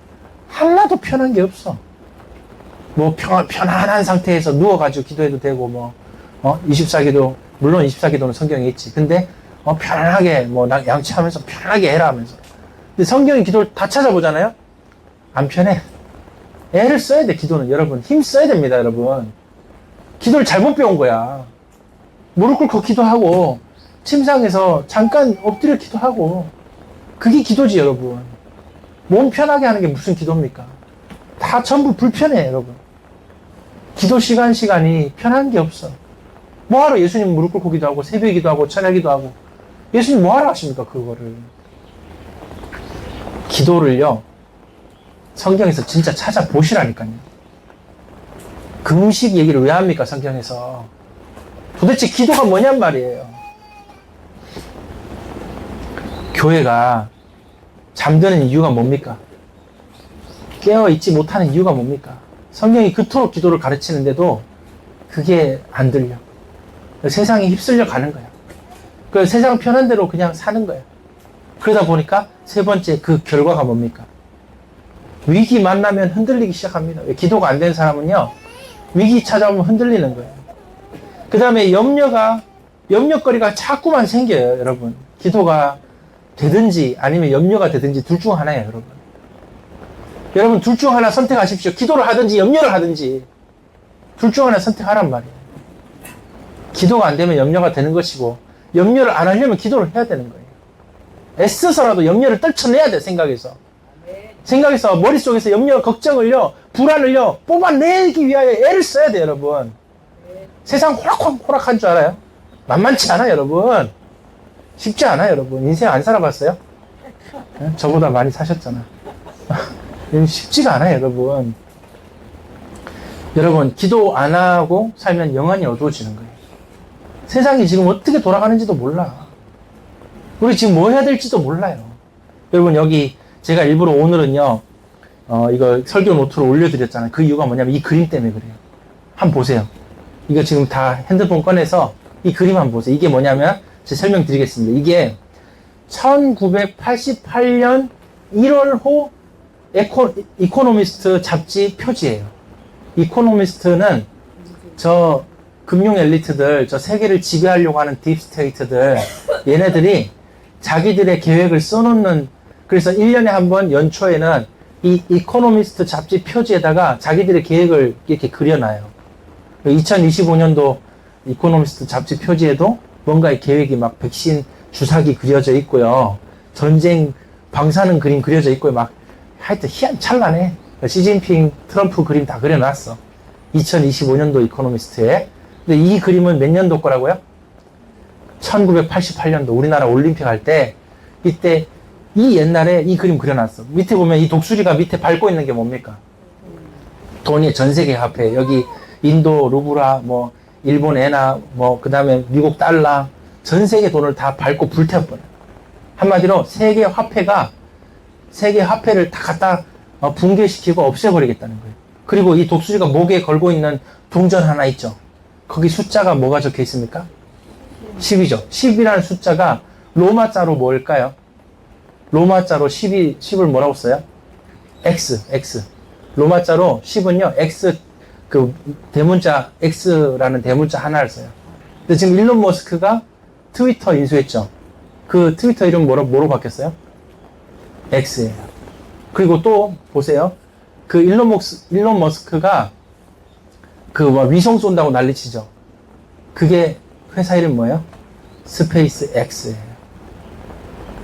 하나도 편한 게 없어. 뭐 편안한 상태에서 누워가지고 기도해도 되고 24기도 물론 24기도는 성경에 있지. 근데 편안하게 양치하면서 편하게 해라 하면서. 근데 성경의 기도를 다 찾아보잖아요. 안 편해. 애를 써야 돼. 기도는 여러분 힘 써야 됩니다. 여러분 기도를 잘못 배운 거야. 무릎 꿇고 기도하고 침상에서 잠깐 엎드려 기도하고 그게 기도지 여러분. 몸 편하게 하는 게 무슨 기도입니까? 다 전부 불편해 여러분. 기도 시간이 편한 게 없어. 뭐하러 예수님 무릎 꿇고 기도하고 새벽에 기도하고 저녁에 기도하고 예수님 뭐하러 하십니까 그거를. 기도를요 성경에서 진짜 찾아보시라니까요. 금식 얘기를 왜 합니까 성경에서. 도대체 기도가 뭐냔 말이에요. 교회가 잠드는 이유가 뭡니까? 깨어있지 못하는 이유가 뭡니까? 성경이 그토록 기도를 가르치는데도 그게 안 들려. 세상에 휩쓸려 가는 거야. 그 세상 편한 대로 그냥 사는 거야. 그러다 보니까 세 번째 그 결과가 뭡니까? 위기 만나면 흔들리기 시작합니다. 기도가 안 된 사람은요, 위기 찾아오면 흔들리는 거예요. 그 다음에 염려거리가 자꾸만 생겨요, 여러분. 기도가 되든지 아니면 염려가 되든지 둘 중 하나예요, 여러분. 여러분 둘 중 하나 선택하십시오. 기도를 하든지 염려를 하든지 둘 중 하나 선택하란 말이에요. 기도가 안 되면 염려가 되는 것이고 염려를 안 하려면 기도를 해야 되는 거예요. 애써서라도 염려를 떨쳐내야 돼. 생각에서 머릿속에서 염려, 걱정을요, 불안을요 뽑아내기 위하여 애를 써야 돼요, 여러분. 세상 호락호락한 줄 알아요? 만만치 않아요, 여러분. 쉽지 않아요, 여러분. 인생 안 살아봤어요? 저보다 많이 사셨잖아. 쉽지가 않아요, 여러분. 여러분, 기도 안 하고 살면 영안이 어두워지는 거예요. 세상이 지금 어떻게 돌아가는지도 몰라. 우리 지금 뭐 해야 될지도 몰라요. 여러분, 여기 제가 일부러 오늘은요, 이거 설교 노트로 올려드렸잖아요. 그 이유가 뭐냐면 이 그림 때문에 그래요. 한번 보세요. 이거 지금 다 핸드폰 꺼내서 이 그림 한번 보세요. 이게 뭐냐면, 제가 설명드리겠습니다. 이게 1988년 1월호 이코노미스트 잡지 표지예요. 이코노미스트는 저 금융 엘리트들, 저 세계를 지배하려고 하는 딥스테이트들, 얘네들이 자기들의 계획을 써놓는, 그래서 1년에 한 번 연초에는 이 이코노미스트 잡지 표지에다가 자기들의 계획을 이렇게 그려놔요. 2025년도 이코노미스트 잡지 표지에도 뭔가의 계획이 막 백신 주사기 그려져 있고요. 전쟁 방사능 그림 그려져 있고요. 막 하여튼 희한찬란해. 시진핑, 트럼프 그림 다 그려놨어. 2025년도 이코노미스트에. 근데 이 그림은 몇 년도 거라고요? 1988년도 우리나라 올림픽 할 때 이때 이 옛날에 이 그림 그려놨어. 밑에 보면 이 독수리가 밑에 밟고 있는 게 뭡니까? 돈이 전 세계 화폐. 여기 인도 루브라, 뭐 일본 에나, 뭐 그 다음에 미국 달러, 전 세계 돈을 다 밟고 불태워버려요. 한마디로 세계 화폐를 다 갖다 붕괴시키고 없애버리겠다는 거예요. 그리고 이 독수리가 목에 걸고 있는 동전 하나 있죠. 거기 숫자가 뭐가 적혀 있습니까? 10이죠. 10이라는 숫자가 로마자로 뭘까요? 로마자로 10을 뭐라고 써요? X. 로마자로 10은요, X, 그 대문자, X라는 대문자 하나를 써요. 근데 지금 일론 머스크가 트위터 인수했죠. 그 트위터 이름 뭐로 바뀌었어요? X예요. 그리고 또 보세요. 그 일론 머스크가 그 위성 쏜다고 난리치죠. 그게 회사 이름 뭐예요? 스페이스 X예요.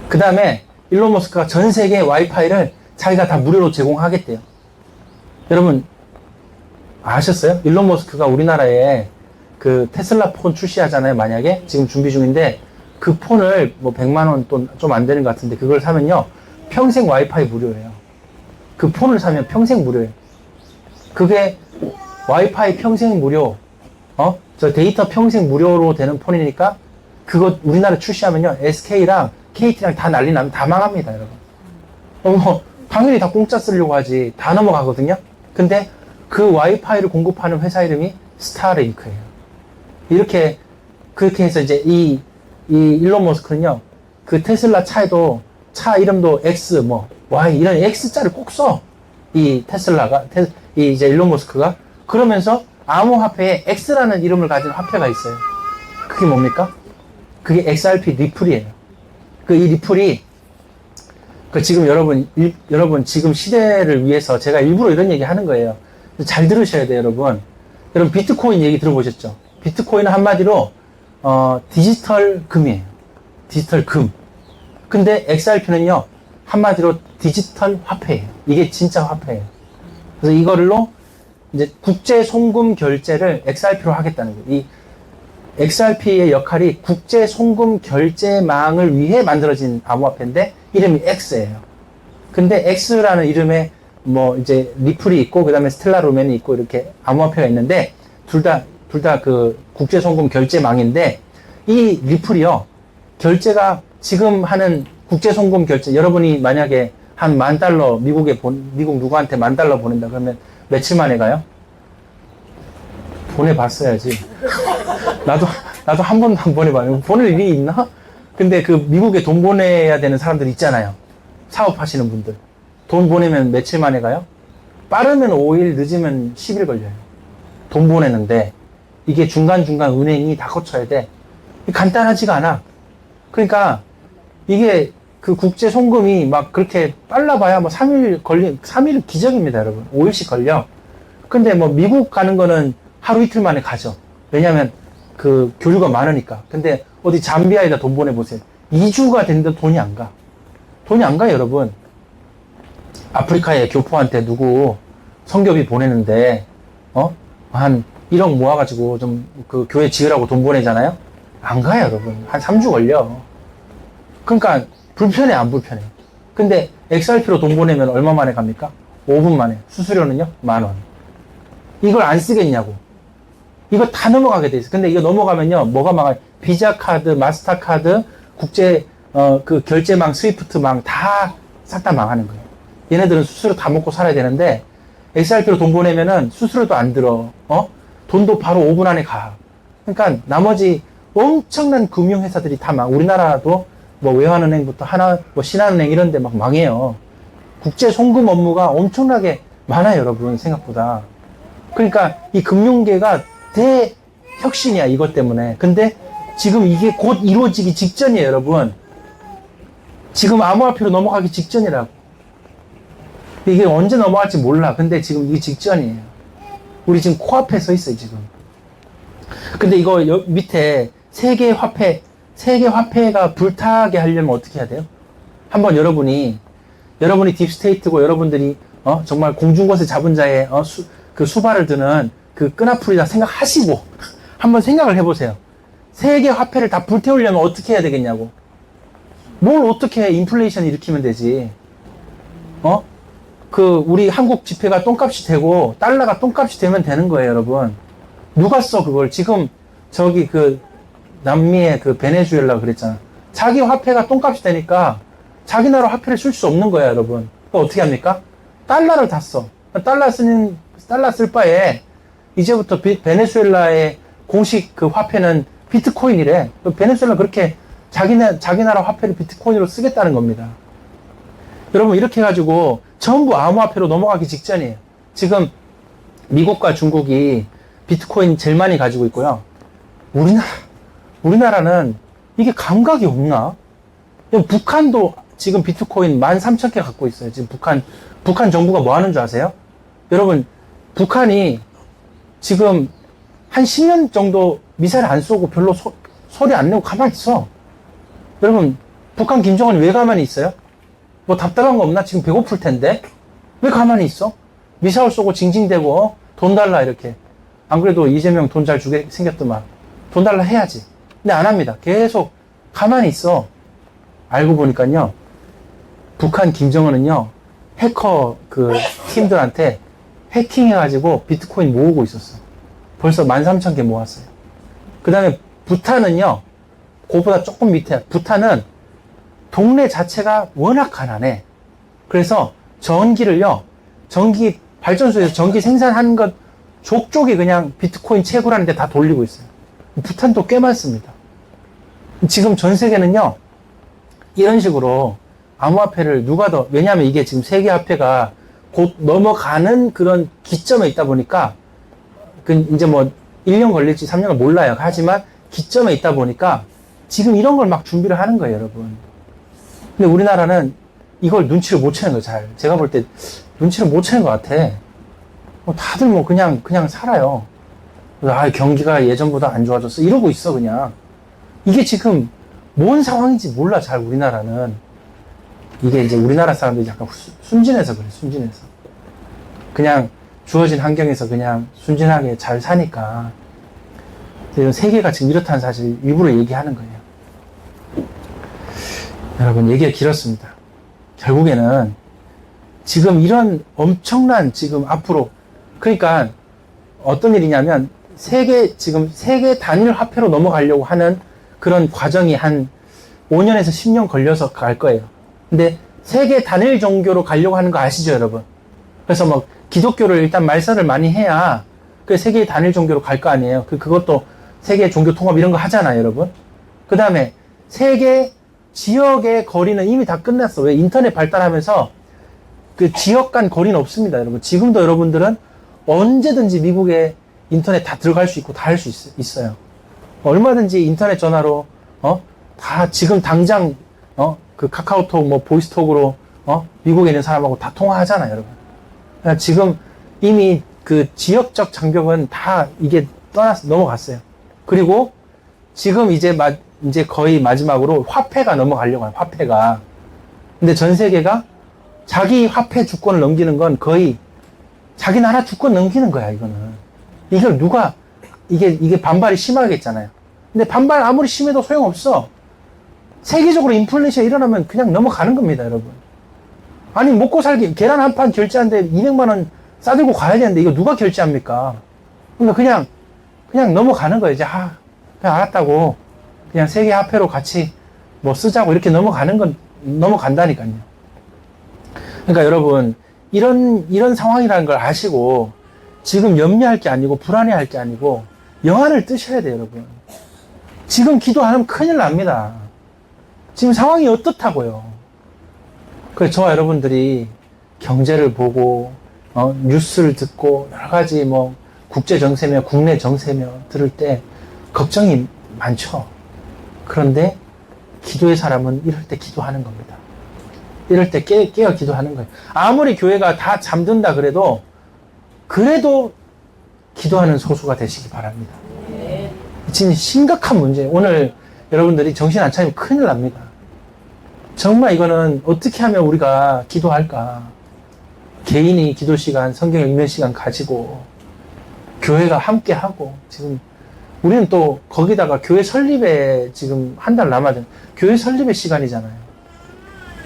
그 다음에 일론 머스크가 전 세계 와이파이를 자기가 다 무료로 제공하겠대요. 여러분 아셨어요? 일론 머스크가 우리나라에 그 테슬라 폰 출시하잖아요. 만약에 지금 준비 중인데 그 폰을 뭐 100만 원 또 좀 안 되는 것 같은데 그걸 사면요 평생 와이파이 무료예요. 그 폰을 사면 평생 무료예요. 그게 와이파이 평생 무료, 저 데이터 평생 무료로 되는 폰이니까 그거 우리나라 출시하면요 SK랑 KT랑 다 난리 나면 다 망합니다, 여러분. 당연히 다 공짜 쓰려고 하지. 다 넘어가거든요. 근데 그 와이파이를 공급하는 회사 이름이 스타링크예요. 그렇게 해서 이제 이 일론 머스크는요, 그 테슬라 차에도 차 이름도 X, Y, 이런 X자를 꼭 써. 이 테슬라가, 이제 일론 머스크가. 그러면서 암호화폐에 X라는 이름을 가진 화폐가 있어요. 그게 뭡니까? 그게 XRP 리플이에요. 이 리플이, 지금 여러분 지금 시대를 위해서 제가 일부러 이런 얘기 하는 거예요. 잘 들으셔야 돼요, 여러분. 여러분 비트코인 얘기 들어보셨죠? 비트코인은 한마디로, 디지털 금이에요. 디지털 금. 근데 XRP는요, 한마디로 디지털 화폐예요. 이게 진짜 화폐예요. 그래서 이걸로 이제 국제 송금 결제를 XRP로 하겠다는 거예요. 이 XRP의 역할이 국제 송금 결제망을 위해 만들어진 암호화폐인데 이름이 X예요. 근데 X라는 이름에 이제 리플이 있고 그다음에 스텔라 루멘이 있고 이렇게 암호화폐가 있는데 둘 다 그 국제 송금 결제망인데 이 리플이요. 결제가 지금 하는 국제 송금 결제 여러분이 만약에 한 $10,000 미국 누구한테 $10,000 보낸다 그러면 며칠 만에 가요? 보내봤어야지. 나도 한 번도 안 보내봐요. 보낼 일이 있나? 근데 그 미국에 돈 보내야 되는 사람들 있잖아요. 사업하시는 분들. 돈 보내면 며칠 만에 가요? 빠르면 5일, 늦으면 10일 걸려요. 돈 보내는데 이게 중간중간 은행이 다 거쳐야 돼. 간단하지가 않아. 그러니까 이게 그 국제 송금이 막 그렇게 빨라봐야 3일 기적입니다, 여러분. 5일씩 걸려. 근데 미국 가는 거는 하루 이틀 만에 가죠. 왜냐면 그 교류가 많으니까. 근데 어디 잠비아에다 돈 보내보세요. 2주가 됐는데 돈이 안 가. 돈이 안 가요, 여러분. 아프리카에 교포한테 누구 성교비 보내는데, 한 1억 모아가지고 좀 그 교회 지으라고 돈 보내잖아요? 안 가요, 여러분. 한 3주 걸려. 그러니까 불편해, 안 불편해. 근데 XRP로 돈 보내면 얼마 만에 갑니까? 5분 만에. 수수료는요? 10,000원. 이걸 안 쓰겠냐고. 이거 다 넘어가게 돼 있어. 근데 이거 넘어가면요, 뭐가 망해요? 비자 카드, 마스터카드, 국제, 그 결제망, 스위프트망 싹 다 망하는 거예요. 얘네들은 수수료 다 먹고 살아야 되는데, XRP로 돈 보내면은 수수료도 안 들어. 돈도 바로 5분 안에 가. 그러니까 나머지 엄청난 금융회사들이 다 우리나라도 뭐 외환은행부터 뭐 신한은행 이런 데 막 망해요. 국제 송금 업무가 엄청나게 많아요, 여러분, 생각보다. 그러니까 이 금융계가 대혁신이야, 이것 때문에. 근데 지금 이게 곧 이루어지기 직전이에요, 여러분. 지금 암호화폐로 넘어가기 직전이라고. 이게 언제 넘어갈지 몰라. 근데 지금 이게 직전이에요. 우리 지금 코앞에 서 있어요, 지금. 근데 이거 밑에 세계 화폐가 불타게 하려면 어떻게 해야 돼요? 한번 여러분이 딥스테이트고 여러분들이 정말 공중것을 잡은 자의 그 수발을 드는 그 끈앞풀이다 생각하시고 한번 생각을 해보세요. 세계 화폐를 다 불태우려면 어떻게 해야 되겠냐고. 뭘 어떻게 해? 인플레이션 일으키면 되지. 우리 한국 지폐가 똥값이 되고 달러가 똥값이 되면 되는 거예요, 여러분. 누가 써 그걸? 지금 저기 남미의 베네수엘라 그랬잖아. 자기 화폐가 똥값이 되니까 자기 나라 화폐를 쓸 수 없는 거야, 여러분. 그럼 어떻게 합니까? 달러를 다 써. 달러 쓸 바에 이제부터 베네수엘라의 공식 화폐는 비트코인이래. 베네수엘라 그렇게 자기 나라 화폐를 비트코인으로 쓰겠다는 겁니다. 여러분, 이렇게 해가지고 전부 암호화폐로 넘어가기 직전이에요. 지금 미국과 중국이 비트코인 제일 많이 가지고 있고요. 우리나라는 이게 감각이 없나? 북한도 지금 비트코인 13,000개 갖고 있어요. 지금 북한 정부가 뭐 하는 줄 아세요? 여러분, 북한이 지금 한 10년 정도 미사일 안 쏘고 별로 소리 안 내고 가만히 있어. 여러분, 북한 김정은이 왜 가만히 있어요? 뭐 답답한 거 없나? 지금 배고플 텐데. 왜 가만히 있어? 미사일 쏘고 징징대고 돈 달라 이렇게. 안 그래도 이재명 돈 잘 주게 생겼더만. 돈 달라 해야지. 근데 안 합니다. 계속 가만히 있어. 알고 보니까요. 북한 김정은은요. 해커 팀들한테 해킹해가지고 비트코인 모으고 있었어. 벌써 13,000개 모았어요. 그 다음에 부탄은요. 그거보다 조금 밑에. 부탄은 동네 자체가 워낙 가난해. 그래서 전기 발전소에서 전기 생산하는 것 족족이 그냥 비트코인 채굴하는 데 다 돌리고 있어요. 부탄도 꽤 많습니다. 지금 전 세계는요, 이런 식으로 암호화폐를 왜냐하면 이게 지금 세계화폐가 곧 넘어가는 그런 기점에 있다 보니까, 이제 뭐 1년 걸릴지 3년을 몰라요. 하지만 기점에 있다 보니까 지금 이런 걸 막 준비를 하는 거예요, 여러분. 근데 우리나라는 이걸 눈치를 못 채는 거예요, 잘. 제가 볼 때 눈치를 못 채는 것 같아. 다들 그냥 살아요. 경기가 예전보다 안 좋아졌어. 이러고 있어, 그냥. 이게 지금 뭔 상황인지 몰라, 잘, 우리나라는. 이게 이제 우리나라 사람들이 약간 순진해서 그래, 순진해서. 그냥 주어진 환경에서 그냥 순진하게 잘 사니까. 세계가 지금 이렇다는 사실 일부러 얘기하는 거예요. 여러분, 얘기가 길었습니다. 결국에는 지금 이런 엄청난 지금 앞으로, 그러니까 어떤 일이냐면 지금 세계 단일 화폐로 넘어가려고 하는 그런 과정이 한 5년에서 10년 걸려서 갈 거예요. 근데 세계 단일 종교로 가려고 하는 거 아시죠, 여러분? 그래서 기독교를 일단 말살을 많이 해야 그 세계 단일 종교로 갈 거 아니에요. 그것도 세계 종교 통합 이런 거 하잖아요, 여러분. 그 다음에 세계 지역의 거리는 이미 다 끝났어. 왜? 인터넷 발달하면서 그 지역 간 거리는 없습니다, 여러분. 지금도 여러분들은 언제든지 미국에 인터넷 다 들어갈 수 있고 다 할 수 있어요. 얼마든지 인터넷 전화로, 다 지금 당장, 카카오톡, 보이스톡으로, 미국에 있는 사람하고 다 통화하잖아요, 여러분. 그러니까 지금 이미 그 지역적 장벽은 다 이게 넘어갔어요. 그리고 지금 이제 거의 마지막으로 화폐가 넘어가려고 해요, 화폐가. 근데 전 세계가 자기 화폐 주권을 넘기는 건 거의 자기 나라 주권 넘기는 거야, 이거는. 이걸 이게 반발이 심하겠잖아요. 근데 반발 아무리 심해도 소용없어. 세계적으로 인플레이션 일어나면 그냥 넘어가는 겁니다, 여러분. 아니, 먹고 살기, 계란 한 판 결제하는데 200만원 싸들고 가야 되는데 이거 누가 결제합니까? 그러니까 그냥 넘어가는 거예요. 이제, 그냥 알았다고. 그냥 세계 화폐로 같이 쓰자고 이렇게 넘어간다니까요. 그러니까 여러분, 이런 상황이라는 걸 아시고, 지금 염려할 게 아니고, 불안해할 게 아니고, 영안을 뜨셔야 돼요, 여러분. 지금 기도 안 하면 큰일 납니다. 지금 상황이 어떻다고요? 그래서 저와 여러분들이 경제를 보고, 뉴스를 듣고, 여러 가지 뭐, 국제 정세며 국내 정세며 들을 때 걱정이 많죠. 그런데 기도의 사람은 이럴 때 기도하는 겁니다. 이럴 때 깨어 기도하는 거예요. 아무리 교회가 다 잠든다 그래도 기도하는 소수가 되시기 바랍니다. 지금 심각한 문제예요. 오늘 여러분들이 정신 안 차리면 큰일 납니다. 정말 이거는 어떻게 하면 우리가 기도할까? 개인이 기도 시간, 성경 읽는 시간 가지고 교회가 함께 하고 지금 우리는 또 거기다가 교회 설립에 지금 한 달 남았잖아요. 교회 설립의 시간이잖아요.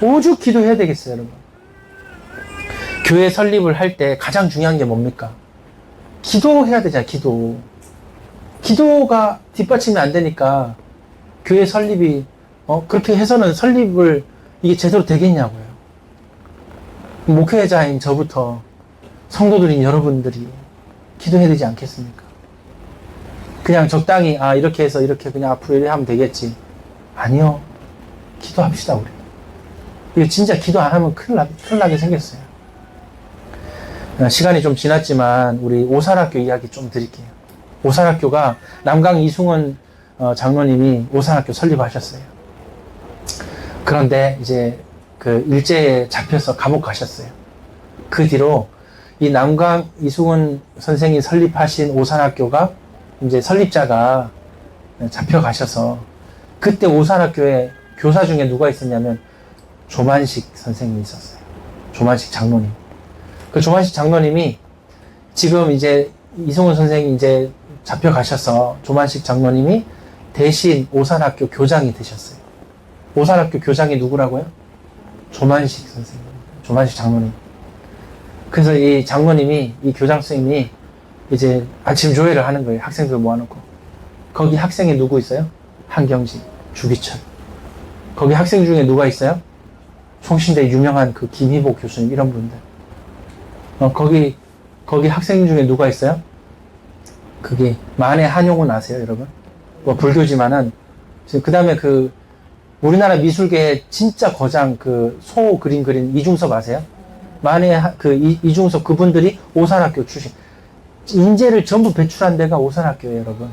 오죽 기도해야 되겠어요, 여러분. 교회 설립을 할 때 가장 중요한 게 뭡니까? 기도해야 되잖아요, 기도. 기도가 뒷받침이 안 되니까 교회 설립이 그렇게 해서는 설립을 이게 제대로 되겠냐고요. 목회자인 저부터 성도들인 여러분들이 기도해야 되지 않겠습니까? 그냥 적당히 이렇게 해서 이렇게 그냥 앞으로 이렇게 하면 되겠지. 아니요. 기도합시다, 우리. 이거 진짜 기도 안 하면 큰일 나게 생겼어요. 시간이 좀 지났지만 우리 오산학교 이야기 좀 드릴게요. 오산학교가 남강 이승원 장로님이 오산학교 설립하셨어요. 그런데 이제 그 일제에 잡혀서 감옥 가셨어요. 그 뒤로 이 남강 이승원 선생이 설립하신 오산학교가 이제 설립자가 잡혀가셔서 그때 오산학교에 교사 중에 누가 있었냐면 조만식 선생님이 있었어요. 조만식 장로님. 그 조만식 장로님이 지금 이제 이승원 선생이 이제 잡혀가셔서 조만식 장로님이 대신 오산학교 교장이 되셨어요. 오산학교 교장이 누구라고요? 조만식 선생님. 조만식 장로님. 그래서 이 장로님이, 이 교장 선생님이 이제 아침 조회를 하는 거예요. 학생들 모아놓고. 거기 학생이 누구 있어요? 한경직, 주기철. 거기 학생 중에 누가 있어요? 송신대 유명한 그 김희복 교수님, 이런 분들. 거기 학생 중에 누가 있어요? 그게 만해 한용운 아세요, 여러분? 뭐 불교지만은 그 다음에 그 우리나라 미술계의 진짜 거장 그 소 그림 그린 이중섭 아세요? 만해 그 이중섭 그분들이 오산학교 출신. 인재를 전부 배출한 데가 오산학교예요, 여러분.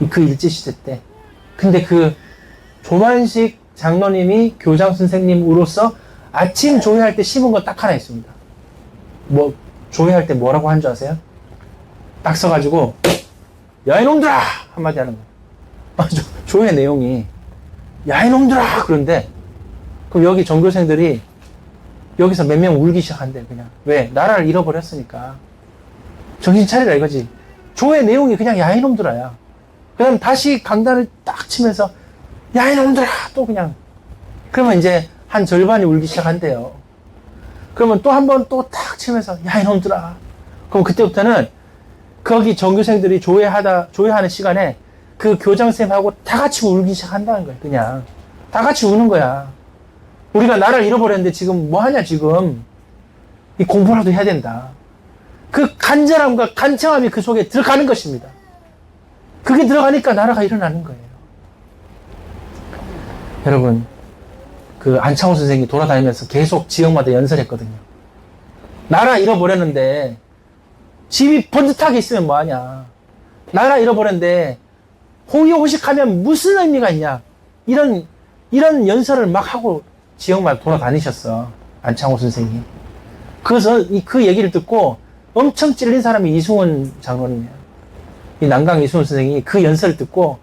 그 일제시대 때. 근데 그 조만식 장로님이 교장 선생님으로서 아침 조회할 때 심은 거 딱 하나 있습니다. 뭐 조회할 때 뭐라고 한 줄 아세요? 딱 써가지고 야 이놈들아! 한마디 하는 거예요. 조회 내용이 야 이놈들아! 그런데 그럼 여기 전교생들이 여기서 몇 명 울기 시작한대요. 그냥 왜? 나라를 잃어버렸으니까 정신 차리라 이거지. 조회 내용이 그냥 야 이놈들아야. 그다음 다시 강단을 딱 치면서 야 이놈들아! 또 그냥 그러면 이제 한 절반이 울기 시작한대요. 그러면 또 한 번 또 탁 치면서 야 이놈들아. 그럼 그때부터는 거기 전교생들이 조회하는 시간에 그 교장쌤하고 다 같이 울기 시작한다는 거예요. 그냥 다 같이 우는 거야. 우리가 나라를 잃어버렸는데 지금 뭐 하냐 지금. 이 공부라도 해야 된다. 그 간절함과 간청함이 그 속에 들어가는 것입니다. 그게 들어가니까 나라가 일어나는 거예요. 여러분, 그 안창호 선생이 돌아다니면서 계속 지역마다 연설했거든요. 나라 잃어버렸는데 집이 번듯하게 있으면 뭐하냐. 나라 잃어버렸는데 호의호식하면 무슨 의미가 있냐. 이런 연설을 막 하고 지역마다 돌아다니셨어. 안창호 선생이. 그래서 그 얘기를 듣고 엄청 찔린 사람이 이승원 장로님이에요. 이 남강 이승원 선생이 그 연설을 듣고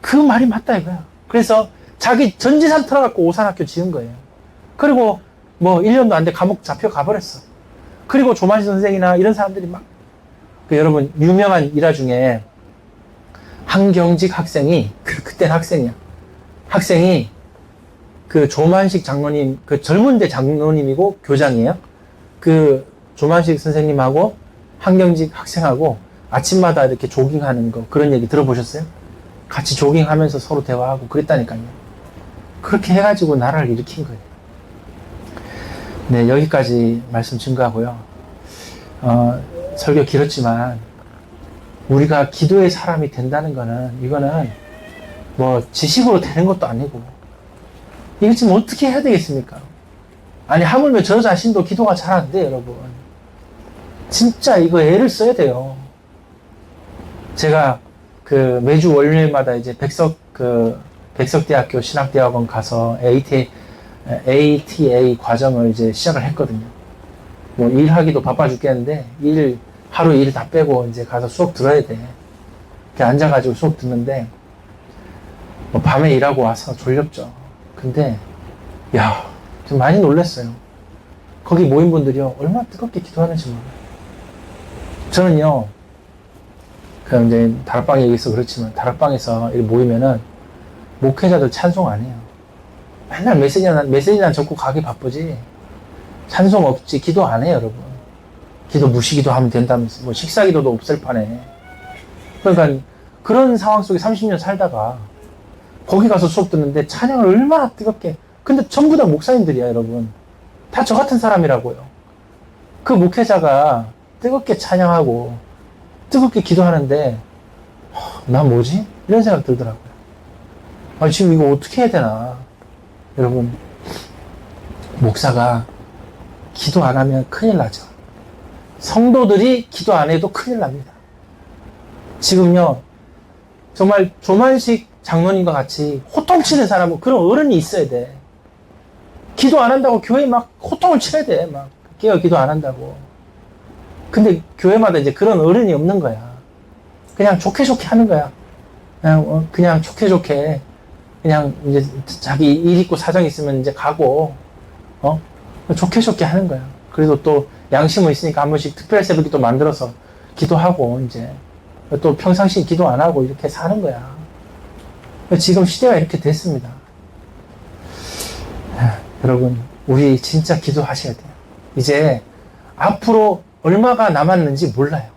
그 말이 맞다 이거야. 그래서 자기 전 재산 털어갖고 오산학교 지은 거예요. 그리고 뭐 1년도 안 돼 감옥 잡혀 가버렸어. 그리고 조만식 선생이나 이런 사람들이 막 여러분 유명한 일화 중에 한경직 학생이 그때는 학생이야. 학생이 그 조만식 장로님 그 젊은대 장로님이고 교장이에요. 그 조만식 선생님하고 한경직 학생하고 아침마다 이렇게 조깅하는 거 그런 얘기 들어보셨어요? 같이 조깅하면서 서로 대화하고 그랬다니까요. 그렇게 해가지고 나라를 일으킨 거예요. 네, 여기까지 말씀 증거하고요. 설교 길었지만 우리가 기도의 사람이 된다는 거는 이거는 뭐 지식으로 되는 것도 아니고 이거 지금 어떻게 해야 되겠습니까? 아니, 하물며 저 자신도 기도가 잘 안 돼요, 여러분. 진짜 이거 애를 써야 돼요. 제가 그 매주 월요일마다 이제 백석대학교 신학대학원 가서 ATA 과정을 이제 시작을 했거든요. 뭐 일하기도 바빠 죽겠는데 하루 일 다 빼고 이제 가서 수업 들어야 돼. 이렇게 앉아가지고 수업 듣는데 뭐 밤에 일하고 와서 졸렵죠. 근데 야, 좀 많이 놀랐어요. 거기 모인 분들이요, 얼마나 뜨겁게 기도하는지 몰라요. 저는요, 그럼 이제 다락방 얘기해서 그렇지만 다락방에서 이렇게 모이면은 목회자들 찬송 안 해요. 맨날 메시지나 적고 가기 바쁘지. 찬송 없지, 기도 안 해요, 여러분. 기도 무시기도 하면 된다면서. 뭐 식사기도도 없을 판에. 그러니까 그런 상황 속에 30년 살다가 거기 가서 수업 듣는데 찬양을 얼마나 뜨겁게. 근데 전부 다 목사님들이야, 여러분. 다 저 같은 사람이라고요. 그 목회자가 뜨겁게 찬양하고 뜨겁게 기도하는데 나 뭐지? 이런 생각 들더라고요. 아, 지금 이거 어떻게 해야 되나. 여러분, 목사가 기도 안 하면 큰일 나죠. 성도들이 기도 안 해도 큰일 납니다. 지금요, 정말 조만식 장로님과 같이 호통치는 사람은 그런 어른이 있어야 돼. 기도 안 한다고 교회에 막 호통을 쳐야 돼. 막 깨어 기도 안 한다고. 근데 교회마다 이제 그런 어른이 없는 거야. 그냥 좋게 하는 거야. 그냥 좋게 그냥 이제 자기 일 있고 사정 있으면 이제 가고 좋게 하는 거야. 그래도 또 양심은 있으니까 한 번씩 특별 새벽 또 만들어서 기도하고 이제 또 평상시 기도 안 하고 이렇게 사는 거야. 지금 시대가 이렇게 됐습니다. 여러분, 우리 진짜 기도하셔야 돼요. 이제 앞으로 얼마가 남았는지 몰라요.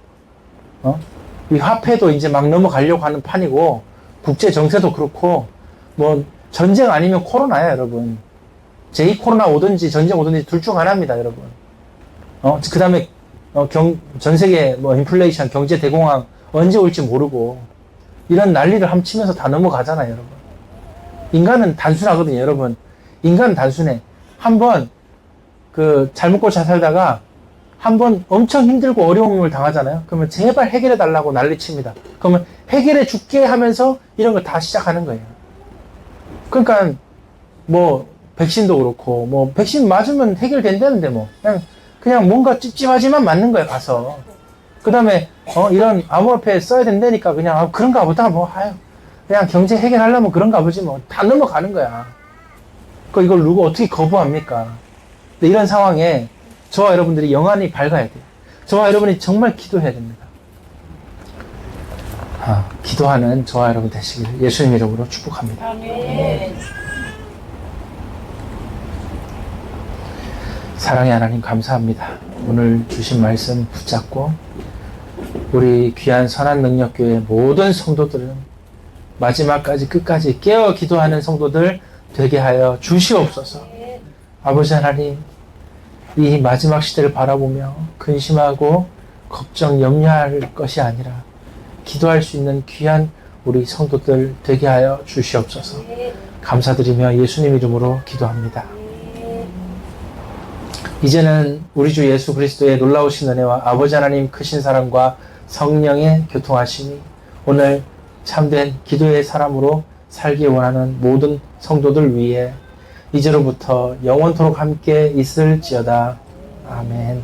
이 화폐도 이제 막 넘어가려고 하는 판이고, 국제 정세도 그렇고, 뭐 전쟁 아니면 코로나야, 여러분. 제2 코로나 오든지 전쟁 오든지 둘 중 하나입니다, 여러분. 그 다음에 전 세계 뭐 인플레이션, 경제 대공황 언제 올지 모르고 이런 난리를 함치면서 다 넘어가잖아요, 여러분. 인간은 단순하거든요, 여러분. 인간은 단순해. 한번 잘 먹고 잘 살다가 한번 엄청 힘들고 어려움을 당하잖아요. 그러면 제발 해결해 달라고 난리칩니다. 그러면 해결해 줄게 하면서 이런 걸 다 시작하는 거예요. 그러니까 뭐 백신도 그렇고 뭐 백신 맞으면 해결된다는데 뭐 그냥 뭔가 찝찝하지만 맞는 거예요, 가서. 그 다음에 이런 암호화폐 써야 된다니까 그냥 그런가 보다 뭐 그냥 경제 해결하려면 그런가 보지 뭐 다 넘어가는 거야. 이걸 누구 어떻게 거부합니까? 근데 이런 상황에 저와 여러분들이 영안이 밝아야 돼요. 저와 여러분이 정말 기도해야 됩니다. 기도하는 저와 여러분 되시길 예수님 이름으로 축복합니다. 아멘. 사랑의 하나님 감사합니다. 오늘 주신 말씀 붙잡고 우리 귀한 선한 능력교회 모든 성도들은 마지막까지 끝까지 깨어 기도하는 성도들 되게 하여 주시옵소서. 아버지 하나님, 이 마지막 시대를 바라보며 근심하고 걱정, 염려할 것이 아니라 기도할 수 있는 귀한 우리 성도들 되게 하여 주시옵소서. 감사드리며 예수님 이름으로 기도합니다. 이제는 우리 주 예수 그리스도의 놀라우신 은혜와 아버지 하나님 크신 사랑과 성령의 교통하심이 오늘 참된 기도의 사람으로 살기 원하는 모든 성도들 위해 이제로부터 영원토록 함께 있을지어다. 아멘.